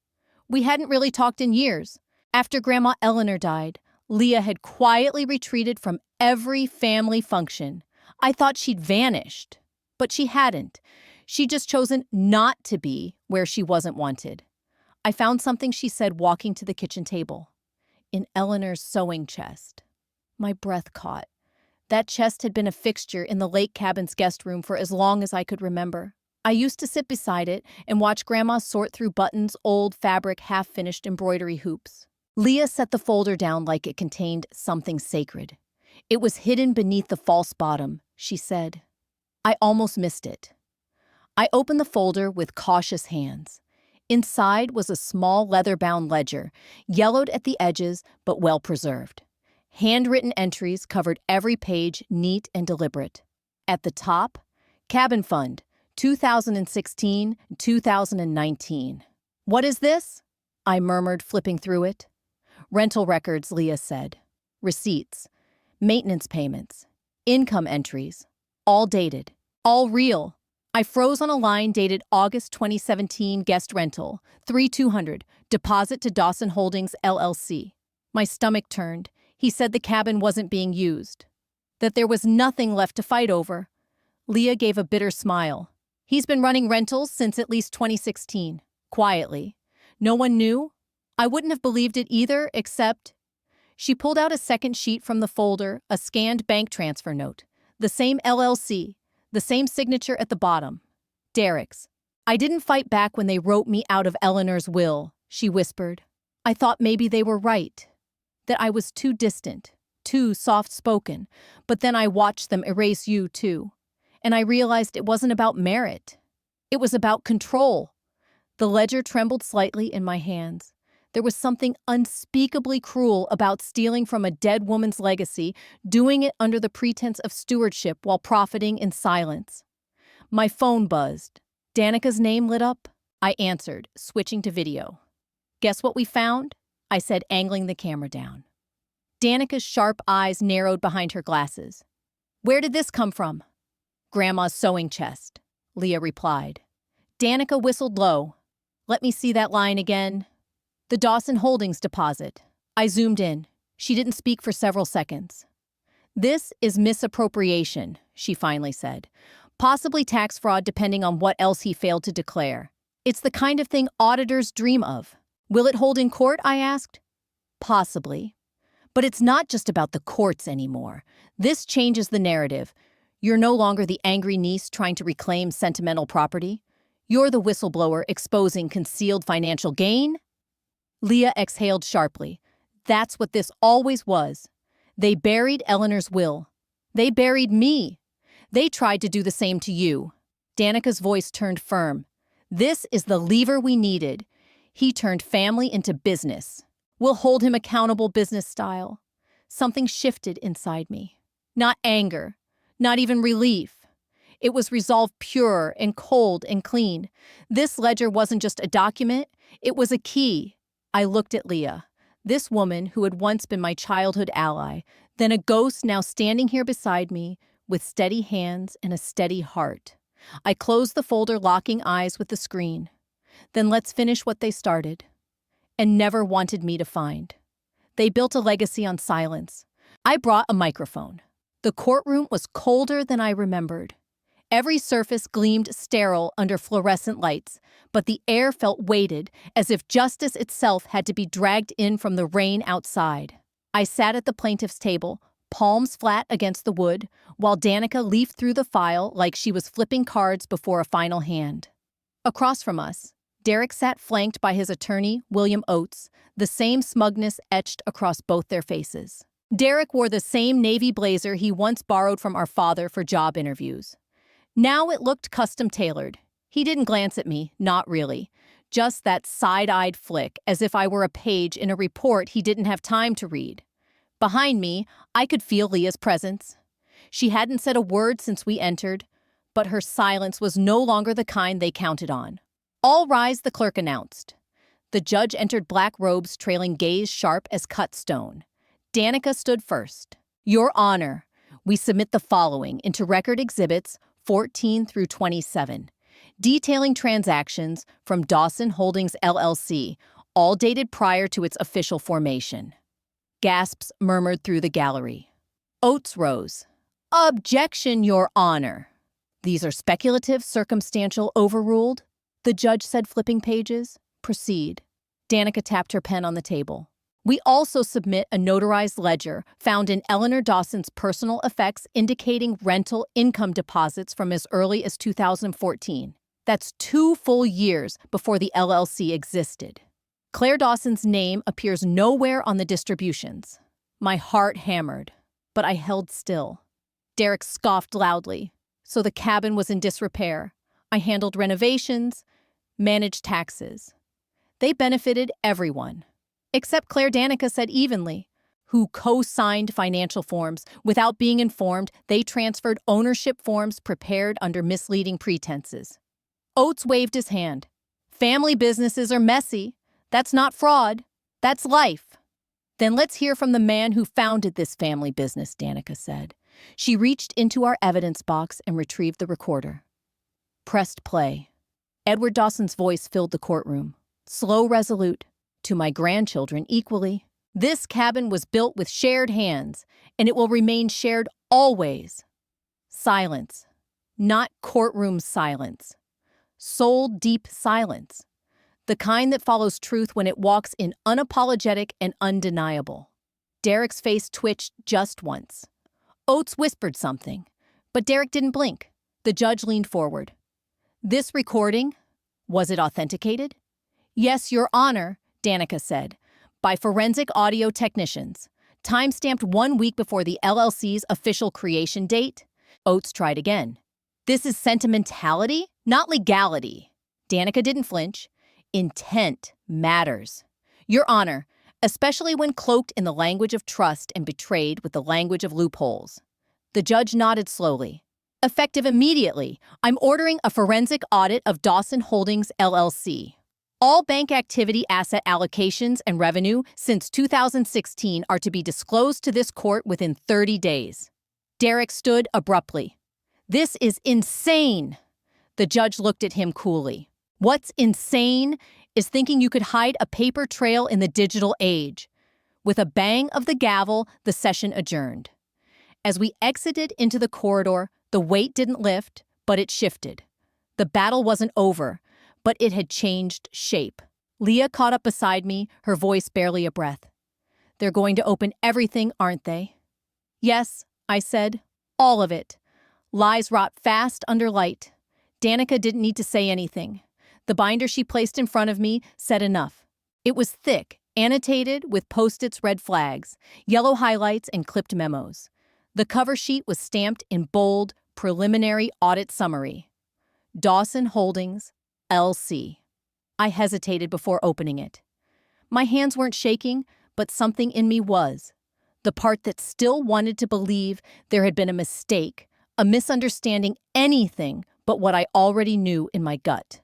We hadn't really talked in years. After Grandma Eleanor died, Leah had quietly retreated from every family function. I thought she'd vanished, but she hadn't. She'd just chosen not to be where she wasn't wanted. I found something she said walking to the kitchen table. In Eleanor's sewing chest. My breath caught. That chest had been a fixture in the lake cabin's guest room for as long as I could remember. I used to sit beside it and watch Grandma sort through buttons, old fabric, half-finished embroidery hoops. Leah set the folder down like it contained something sacred. "It was hidden beneath the false bottom," she said. I almost missed it. I opened the folder with cautious hands. Inside was a small leather-bound ledger, yellowed at the edges but well-preserved. Handwritten entries covered every page, neat and deliberate. At the top, Cabin Fund, 2016-2019. "What is this?" I murmured, flipping through it. "Rental records," Leah said. "Receipts, maintenance payments, income entries, all dated, all real." I froze on a line dated August 2017, guest rental, 3200, deposit to Dawson Holdings, LLC. My stomach turned. He said the cabin wasn't being used, that there was nothing left to fight over. Leah gave a bitter smile. "He's been running rentals since at least 2016, quietly. No one knew. I wouldn't have believed it either, except..." She pulled out a second sheet from the folder, a scanned bank transfer note. The same LLC, the same signature at the bottom. "Derek's. I didn't fight back when they wrote me out of Eleanor's will," she whispered. "I thought maybe they were right. That I was too distant, too soft-spoken, but then I watched them erase you, too. And I realized it wasn't about merit. It was about control." The ledger trembled slightly in my hands. There was something unspeakably cruel about stealing from a dead woman's legacy, doing it under the pretense of stewardship while profiting in silence. My phone buzzed. Danica's name lit up. I answered, switching to video. "Guess what we found?" I said, angling the camera down. Danica's sharp eyes narrowed behind her glasses. "Where did this come from?" "Grandma's sewing chest," Leah replied. Danica whistled low. "Let me see that line again." "The Dawson Holdings deposit." I zoomed in. She didn't speak for several seconds. "This is misappropriation," she finally said. "Possibly tax fraud depending on what else he failed to declare. It's the kind of thing auditors dream of." "Will it hold in court?" I asked. "Possibly. But it's not just about the courts anymore. This changes the narrative. You're no longer the angry niece trying to reclaim sentimental property. You're the whistleblower exposing concealed financial gain." Leah exhaled sharply. "That's what this always was. They buried Eleanor's will. They buried me. They tried to do the same to you." Danica's voice turned firm. "This is the lever we needed. He turned family into business. We'll hold him accountable, business style." Something shifted inside me. Not anger, not even relief. It was resolve, pure and cold and clean. This ledger wasn't just a document, it was a key. I looked at Leah, this woman who had once been my childhood ally, then a ghost now standing here beside me with steady hands and a steady heart. I closed the folder, locking eyes with the screen. "Then let's finish what they started and never wanted me to find." They built a legacy on silence. I brought a microphone. The courtroom was colder than I remembered. Every surface gleamed sterile under fluorescent lights, but the air felt weighted, as if justice itself had to be dragged in from the rain outside. I sat at the plaintiff's table, palms flat against the wood, while Danica leafed through the file like she was flipping cards before a final hand. Across from us, Derek sat flanked by his attorney, William Oates, the same smugness etched across both their faces. Derek wore the same navy blazer he once borrowed from our father for job interviews. Now it looked custom-tailored. He didn't glance at me, not really. Just that side-eyed flick, as if I were a page in a report he didn't have time to read. Behind me, I could feel Leah's presence. She hadn't said a word since we entered, but her silence was no longer the kind they counted on. "All rise," the clerk announced. The judge entered, black robes trailing gaze sharp as cut stone. Danica stood first. "Your Honor, we submit the following into Record Exhibits 14 through 27, detailing transactions from Dawson Holdings LLC, all dated prior to its official formation." Gasps murmured through the gallery. Oates rose. "Objection, Your Honor." "These are speculative, circumstantial, overruled," the judge said, flipping pages. "Proceed." Danica tapped her pen on the table. "We also submit a notarized ledger found in Eleanor Dawson's personal effects indicating rental income deposits from as early as 2014. That's 2 full years before the LLC existed. Claire Dawson's name appears nowhere on the distributions." My heart hammered, but I held still. Derek scoffed loudly. "So the cabin was in disrepair. I handled renovations, managed taxes. They benefited everyone. Except Claire," Danica said evenly, "who co-signed financial forms. Without being informed, they transferred ownership forms prepared under misleading pretenses." Oates waved his hand. "Family businesses are messy. That's not fraud. That's life." "Then let's hear from the man who founded this family business," Danica said. She reached into our evidence box and retrieved the recorder. Pressed play. Edward Dawson's voice filled the courtroom. Slow, resolute. "To my grandchildren equally. This cabin was built with shared hands, and it will remain shared always." Silence. Not courtroom silence. Soul-deep silence. The kind that follows truth when it walks in, unapologetic and undeniable. Derek's face twitched just once. Oates whispered something, but Derek didn't blink. The judge leaned forward. "This recording, was it authenticated?" "Yes, Your Honor," Danica said, "by forensic audio technicians. Time-stamped 1 week before the LLC's official creation date." Oates tried again. "This is sentimentality, not legality." Danica didn't flinch. "Intent matters, Your Honor, especially when cloaked in the language of trust and betrayed with the language of loopholes." The judge nodded slowly. "Effective immediately, I'm ordering a forensic audit of Dawson Holdings LLC. All bank activity, asset allocations, and revenue since 2016 are to be disclosed to this court within 30 days. Derek stood abruptly. "This is insane." The judge looked at him coolly. "What's insane is thinking you could hide a paper trail in the digital age." With a bang of the gavel, the session adjourned. As we exited into the corridor, the weight didn't lift, but it shifted. The battle wasn't over, but it had changed shape. Leah caught up beside me, her voice barely a breath. "They're going to open everything, aren't they?" "Yes," I said. "All of it. Lies rot fast under light." Danica didn't need to say anything. The binder she placed in front of me said enough. It was thick, annotated with Post-its, red flags, yellow highlights, and clipped memos. The cover sheet was stamped in bold, preliminary audit summary. Dawson Holdings, LC. I hesitated before opening it. My hands weren't shaking, but something in me was. The part that still wanted to believe there had been a mistake, a misunderstanding, anything but what I already knew in my gut.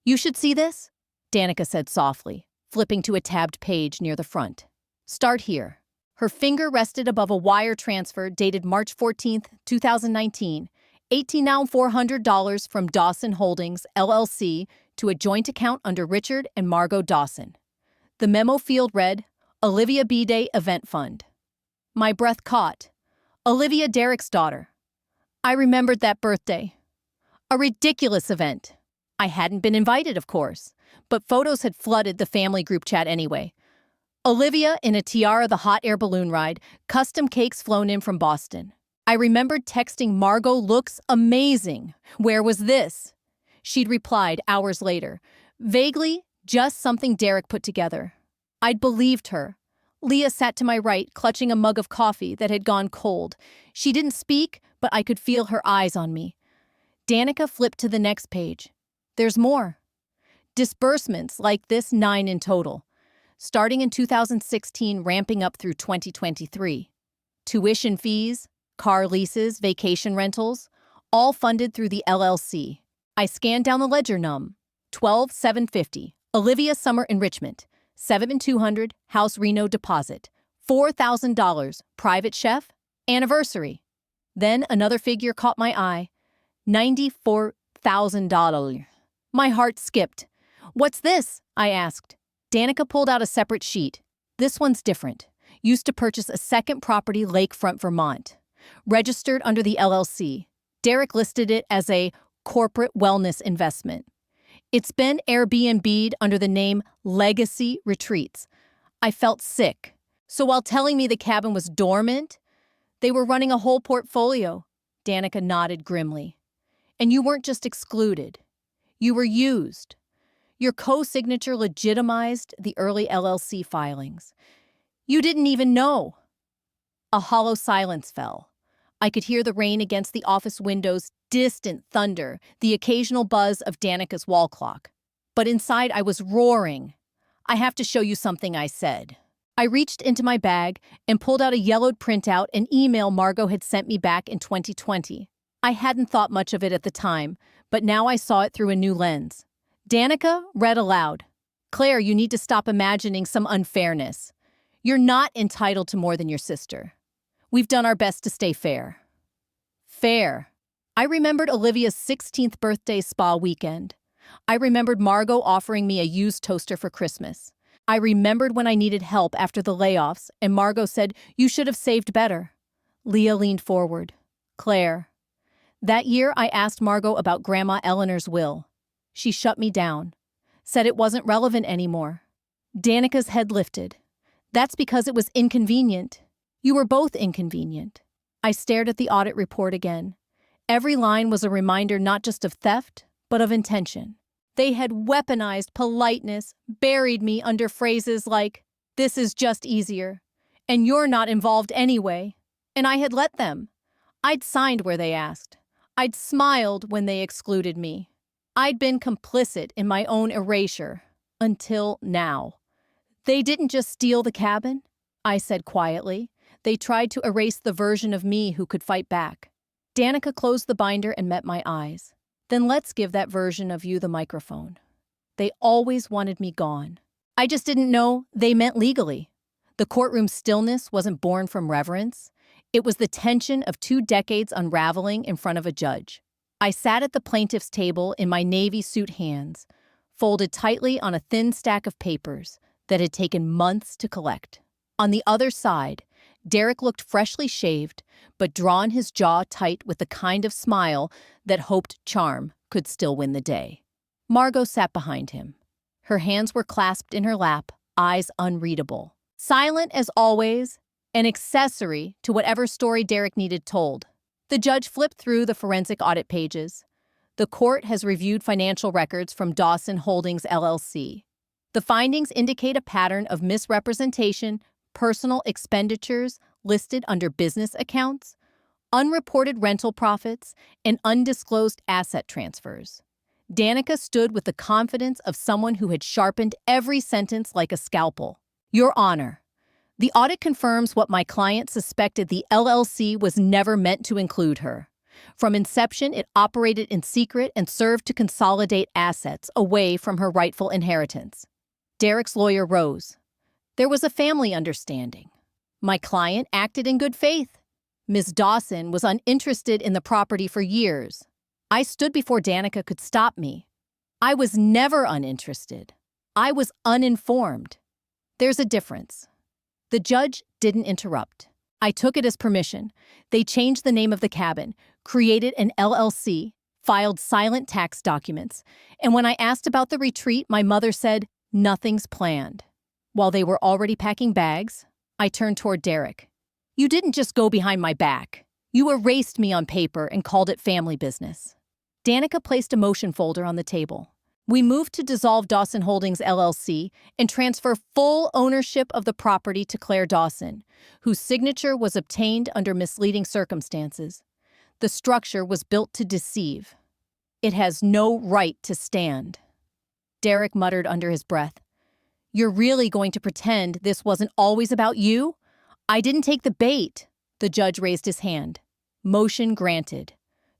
"You should see this," Danica said softly, flipping to a tabbed page near the front. "Start here." Her finger rested above a wire transfer dated March 14th, 2019, $18,400 from Dawson Holdings, LLC, to a joint account under Richard and Margot Dawson. The memo field read, "Olivia B. Day Event Fund." My breath caught. Olivia, Derek's daughter. I remembered that birthday. A ridiculous event. I hadn't been invited, of course, but photos had flooded the family group chat anyway. Olivia in a tiara, the hot air balloon ride, custom cakes flown in from Boston. I remembered texting Margot, "Looks amazing. Where was this?" She'd replied hours later. Vaguely, just something Derek put together. I'd believed her. Leah sat to my right, clutching a mug of coffee that had gone cold. She didn't speak, but I could feel her eyes on me. Danica flipped to the next page. There's more. Disbursements like this, 9 in total, starting in 2016, ramping up through 2023. Tuition fees, car leases, vacation rentals, all funded through the LLC. I scanned down the ledger num. 12,750. Olivia Summer Enrichment. 7,200. House Reno Deposit. $4,000. Private chef. Anniversary. Then another figure caught my eye. $94,000. My heart skipped. What's this? I asked. Danica pulled out a separate sheet. This one's different. Used to purchase a second property, Lakefront, Vermont. Registered under the LLC. Derek listed it as a corporate wellness investment. It's been Airbnb'd under the name Legacy Retreats. I felt sick. So while telling me the cabin was dormant, they were running a whole portfolio. Danica nodded grimly. And you weren't just excluded. You were used. Your co-signature legitimized the early LLC filings. You didn't even know. A hollow silence fell. I could hear the rain against the office windows, distant thunder, the occasional buzz of Danica's wall clock. But inside I was roaring. I have to show you something, I said. I reached into my bag and pulled out a yellowed printout, an email Margot had sent me back in 2020. I hadn't thought much of it at the time, but now I saw it through a new lens. Danica read aloud. Claire, you need to stop imagining some unfairness. You're not entitled to more than your sister. We've done our best to stay fair. Fair. I remembered Olivia's 16th birthday spa weekend. I remembered Margot offering me a used toaster for Christmas. I remembered when I needed help after the layoffs, and Margot said, you should have saved better. Leah leaned forward. Claire. That year, I asked Margot about Grandma Eleanor's will. She shut me down, said it wasn't relevant anymore. Danica's head lifted. That's because it was inconvenient. You were both inconvenient. I stared at the audit report again. Every line was a reminder not just of theft, but of intention. They had weaponized politeness, buried me under phrases like, this is just easier, and you're not involved anyway. And I had let them. I'd signed where they asked. I'd smiled when they excluded me. I'd been complicit in my own erasure, until now. They didn't just steal the cabin, I said quietly. They tried to erase the version of me who could fight back. Danica closed the binder and met my eyes. Then let's give that version of you the microphone. They always wanted me gone. I just didn't know they meant legally. The courtroom stillness wasn't born from reverence. It was the tension of 2 decades unraveling in front of a judge. I sat at the plaintiff's table in my navy suit hands, folded tightly on a thin stack of papers that had taken months to collect. On the other side, Derek looked freshly shaved, but drawn his jaw tight with the kind of smile that hoped charm could still win the day. Margot sat behind him. Her hands were clasped in her lap, eyes unreadable. Silent as always, an accessory to whatever story Derek needed told. The judge flipped through the forensic audit pages. The court has reviewed financial records from Dawson Holdings, LLC. The findings indicate a pattern of misrepresentation, personal expenditures listed under business accounts, unreported rental profits, and undisclosed asset transfers. Danica stood with the confidence of someone who had sharpened every sentence like a scalpel. Your Honor, the audit confirms what my client suspected. The LLC was never meant to include her. From inception, it operated in secret and served to consolidate assets away from her rightful inheritance. Derek's lawyer rose. There was a family understanding. My client acted in good faith. Ms. Dawson was uninterested in the property for years. I stood before Danica could stop me. I was never uninterested. I was uninformed. There's a difference. The judge didn't interrupt. I took it as permission. They changed the name of the cabin, created an LLC, filed silent tax documents, and when I asked about the retreat, my mother said, nothing's planned. While they were already packing bags, I turned toward Derek. You didn't just go behind my back. You erased me on paper and called it family business. Danica placed a motion folder on the table. We moved to dissolve Dawson Holdings, LLC, and transfer full ownership of the property to Claire Dawson, whose signature was obtained under misleading circumstances. The structure was built to deceive. It has no right to stand. Derek muttered under his breath. You're really going to pretend this wasn't always about you? I didn't take the bait. The judge raised his hand. Motion granted.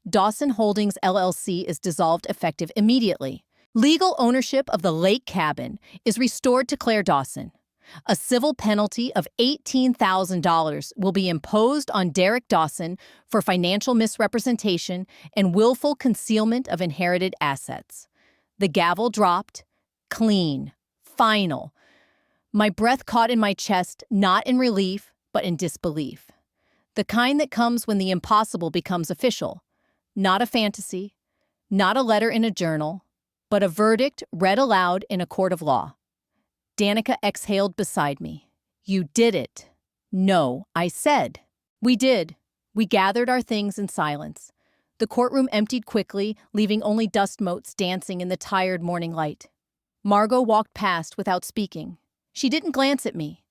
Dawson Holdings LLC is dissolved effective immediately. Legal ownership of the lake cabin is restored to Claire Dawson. A civil penalty of $18,000 will be imposed on Derek Dawson for financial misrepresentation and willful concealment of inherited assets. The gavel dropped. Clean. Final. My breath caught in my chest, not in relief, but in disbelief. The kind that comes when the impossible becomes official. Not a fantasy, not a letter in a journal, but a verdict read aloud in a court of law. Danica exhaled beside me. You did it. No, I said. We did. We gathered our things in silence. The courtroom emptied quickly, leaving only dust motes dancing in the tired morning light. Margot walked past without speaking. She didn't glance at me,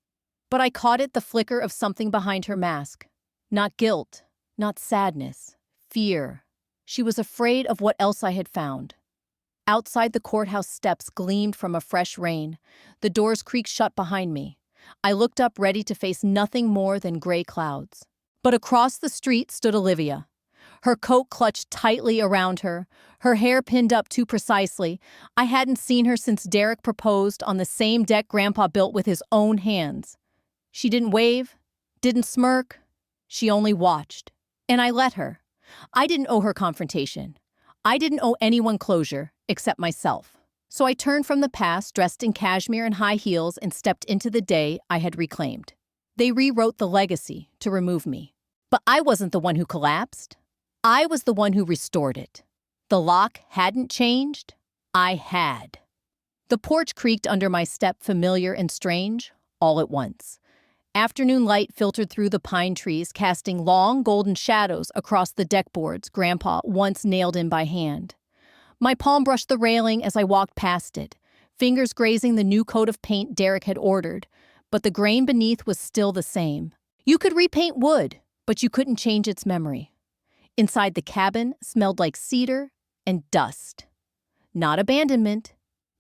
but I caught the flicker of something behind her mask. Not guilt, not sadness, fear. She was afraid of what else I had found. Outside the courthouse steps gleamed from a fresh rain. The doors creaked shut behind me. I looked up ready to face nothing more than gray clouds. But across the street stood Olivia. Her coat clutched tightly around her, her hair pinned up too precisely. I hadn't seen her since Derek proposed on the same deck Grandpa built with his own hands. She didn't wave, didn't smirk. She only watched. And I let her. I didn't owe her confrontation. I didn't owe anyone closure, except myself. So I turned from the past, dressed in cashmere and high heels, and stepped into the day I had reclaimed. They rewrote the legacy to remove me. But I wasn't the one who collapsed. I was the one who restored it. The lock hadn't changed. I had. The porch creaked under my step, familiar and strange, all at once. Afternoon light filtered through the pine trees, casting long golden shadows across the deck boards Grandpa once nailed in by hand. My palm brushed the railing as I walked past it, fingers grazing the new coat of paint Derek had ordered, but the grain beneath was still the same. You could repaint wood, but you couldn't change its memory. Inside the cabin smelled like cedar and dust. Not abandonment,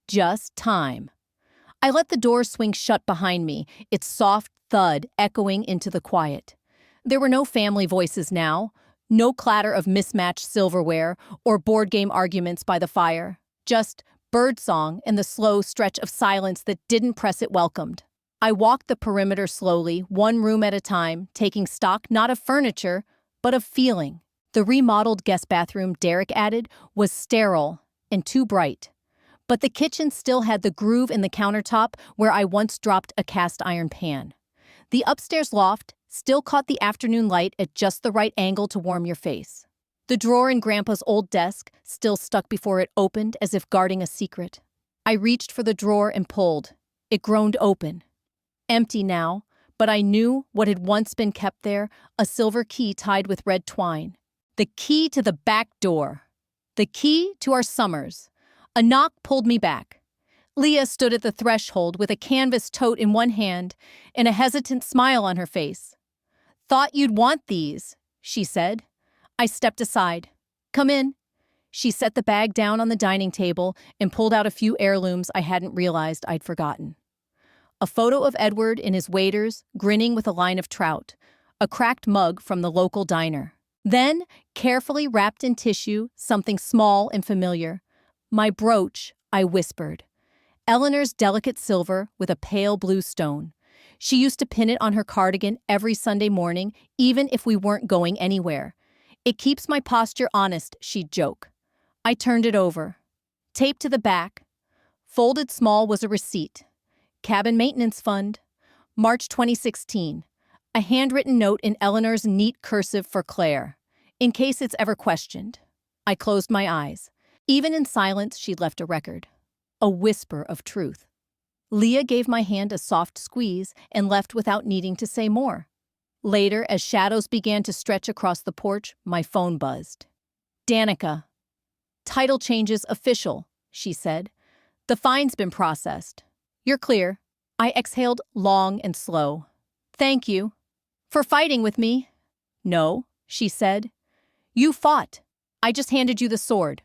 just time. I let the door swing shut behind me, its soft thud echoing into the quiet. There were no family voices now, no clatter of mismatched silverware or board game arguments by the fire, just birdsong and the slow stretch of silence that didn't press it welcomed. I walked the perimeter slowly, one room at a time, taking stock not of furniture, but of feeling. The remodeled guest bathroom Derek added was sterile and too bright, but the kitchen still had the groove in the countertop where I once dropped a cast iron pan. The upstairs loft still caught the afternoon light at just the right angle to warm your face. The drawer in Grandpa's old desk still stuck before it opened as if guarding a secret. I reached for the drawer and pulled. It groaned open. Empty now, but I knew what had once been kept there, a silver key tied with red twine. The key to the back door. The key to our summers. A knock pulled me back. Leah stood at the threshold with a canvas tote in one hand and a hesitant smile on her face. Thought you'd want these, she said. I stepped aside. Come in. She set the bag down on the dining table and pulled out a few heirlooms I hadn't realized I'd forgotten. A photo of Edward in his waders, grinning with a line of trout. A cracked mug from the local diner. Then, carefully wrapped in tissue, something small and familiar. My brooch, I whispered. Eleanor's delicate silver with a pale blue stone. She used to pin it on her cardigan every Sunday morning, even if we weren't going anywhere. It keeps my posture honest, she'd joke. I turned it over. Taped to the back. Folded small was a receipt. Cabin Maintenance Fund. March 2016. A handwritten note in Eleanor's neat cursive for Claire, in case it's ever questioned. I closed my eyes. Even in silence, she'd left a record. A whisper of truth. Leah gave my hand a soft squeeze and left without needing to say more. Later, as shadows began to stretch across the porch, my phone buzzed. Danica. Title changes official, she said. The fine's been processed. You're clear. I exhaled long and slow. Thank you. For fighting with me? No, she said. You fought. I just handed you the sword.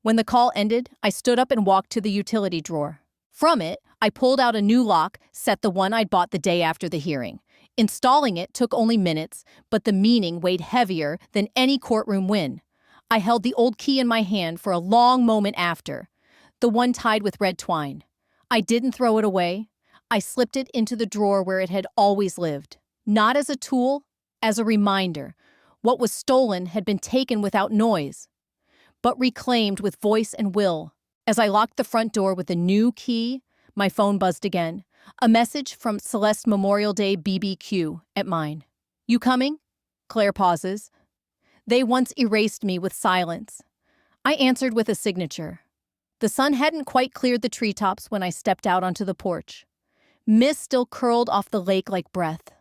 When the call ended, I stood up and walked to the utility drawer. From it, I pulled out a new lock, set the one I'd bought the day after the hearing. Installing it took only minutes, but the meaning weighed heavier than any courtroom win. I held the old key in my hand for a long moment after, the one tied with red twine. I didn't throw it away. I slipped it into the drawer where it had always lived. Not as a tool, as a reminder. What was stolen had been taken without noise, but reclaimed with voice and will. As I locked the front door with the new key, my phone buzzed again. A message from Celeste Memorial Day BBQ at mine. "You coming?" Claire pauses. They once erased me with silence. I answered with a signature. The sun hadn't quite cleared the treetops when I stepped out onto the porch. Mist still curled off the lake like breath.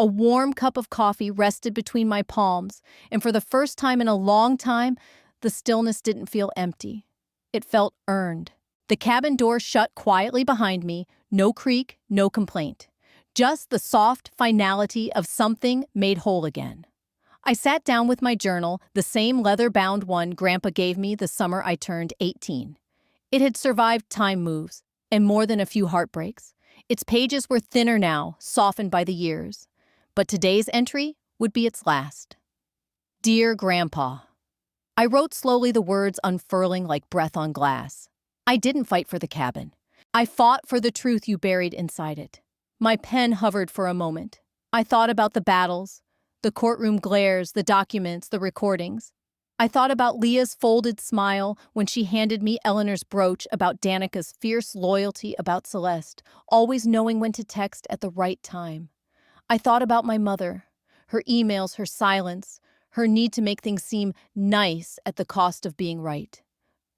A warm cup of coffee rested between my palms, and for the first time in a long time, the stillness didn't feel empty. It felt earned. The cabin door shut quietly behind me, no creak, no complaint. Just the soft finality of something made whole again. I sat down with my journal, the same leather-bound one Grandpa gave me the summer I turned 18. It had survived time moves, and more than a few heartbreaks. Its pages were thinner now, softened by the years. But today's entry would be its last. Dear Grandpa. I wrote slowly, the words unfurling like breath on glass. I didn't fight for the cabin. I fought for the truth you buried inside it. My pen hovered for a moment. I thought about the battles, the courtroom glares, the documents, the recordings. I thought about Leah's folded smile when she handed me Eleanor's brooch, about Danica's fierce loyalty about Celeste, always knowing when to text at the right time. I thought about my mother, her emails, her silence, her need to make things seem nice at the cost of being right.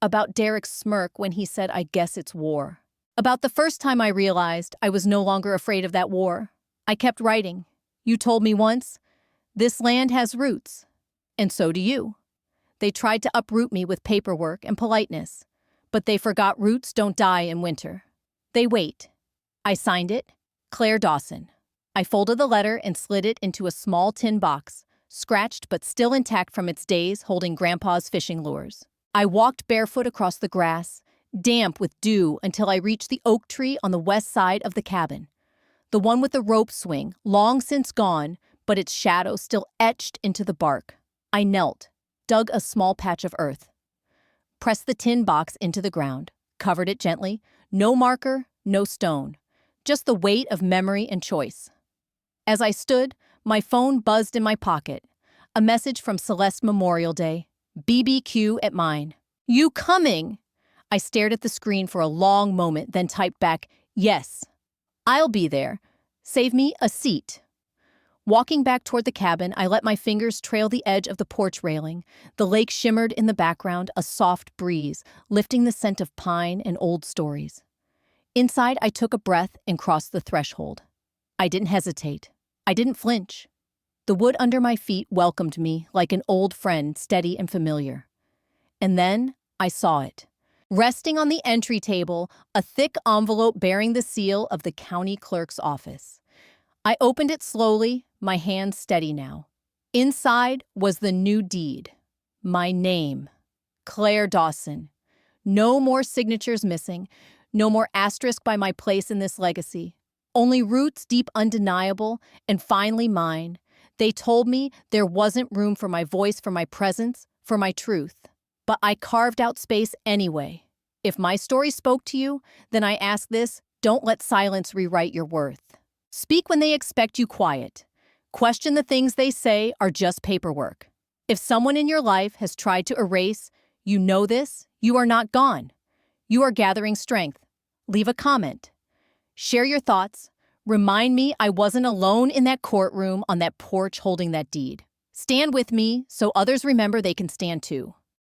About Derek's smirk when he said, "I guess it's war." About the first time I realized I was no longer afraid of that war. I kept writing. You told me once, "This land has roots." And so do you. They tried to uproot me with paperwork and politeness, but they forgot roots don't die in winter. They wait. I signed it, Claire Dawson. I folded the letter and slid it into a small tin box, scratched but still intact from its days holding Grandpa's fishing lures. I walked barefoot across the grass, damp with dew, until I reached the oak tree on the west side of the cabin. The one with the rope swing, long since gone, but its shadow still etched into the bark. I knelt, dug a small patch of earth, pressed the tin box into the ground, covered it gently, no marker, no stone, just the weight of memory and choice. As I stood, my phone buzzed in my pocket. A message from Celeste Memorial Day, BBQ at mine. "You coming?" I stared at the screen for a long moment, then typed back, "Yes, I'll be there. Save me a seat." Walking back toward the cabin, I let my fingers trail the edge of the porch railing. The lake shimmered in the background, a soft breeze, lifting the scent of pine and old stories. Inside, I took a breath and crossed the threshold. I didn't hesitate. I didn't flinch. The wood under my feet welcomed me like an old friend, steady and familiar. And then I saw it. Resting on the entry table, a thick envelope bearing the seal of the county clerk's office. I opened it slowly, my hands steady now. Inside was the new deed. My name, Claire Dawson. No more signatures missing, no more asterisk by my place in this legacy. Only roots deep, undeniable, and finally mine. They told me there wasn't room for my voice, for my presence, for my truth. But I carved out space anyway. If my story spoke to you, then I ask this: don't let silence rewrite your worth. Speak when they expect you quiet. Question the things they say are just paperwork. If someone in your life has tried to erase, you know this, you are not gone. You are gathering strength. Leave a comment. Share your thoughts. Remind me I wasn't alone in that courtroom, on that porch holding that deed. Stand with me so others remember they can stand too.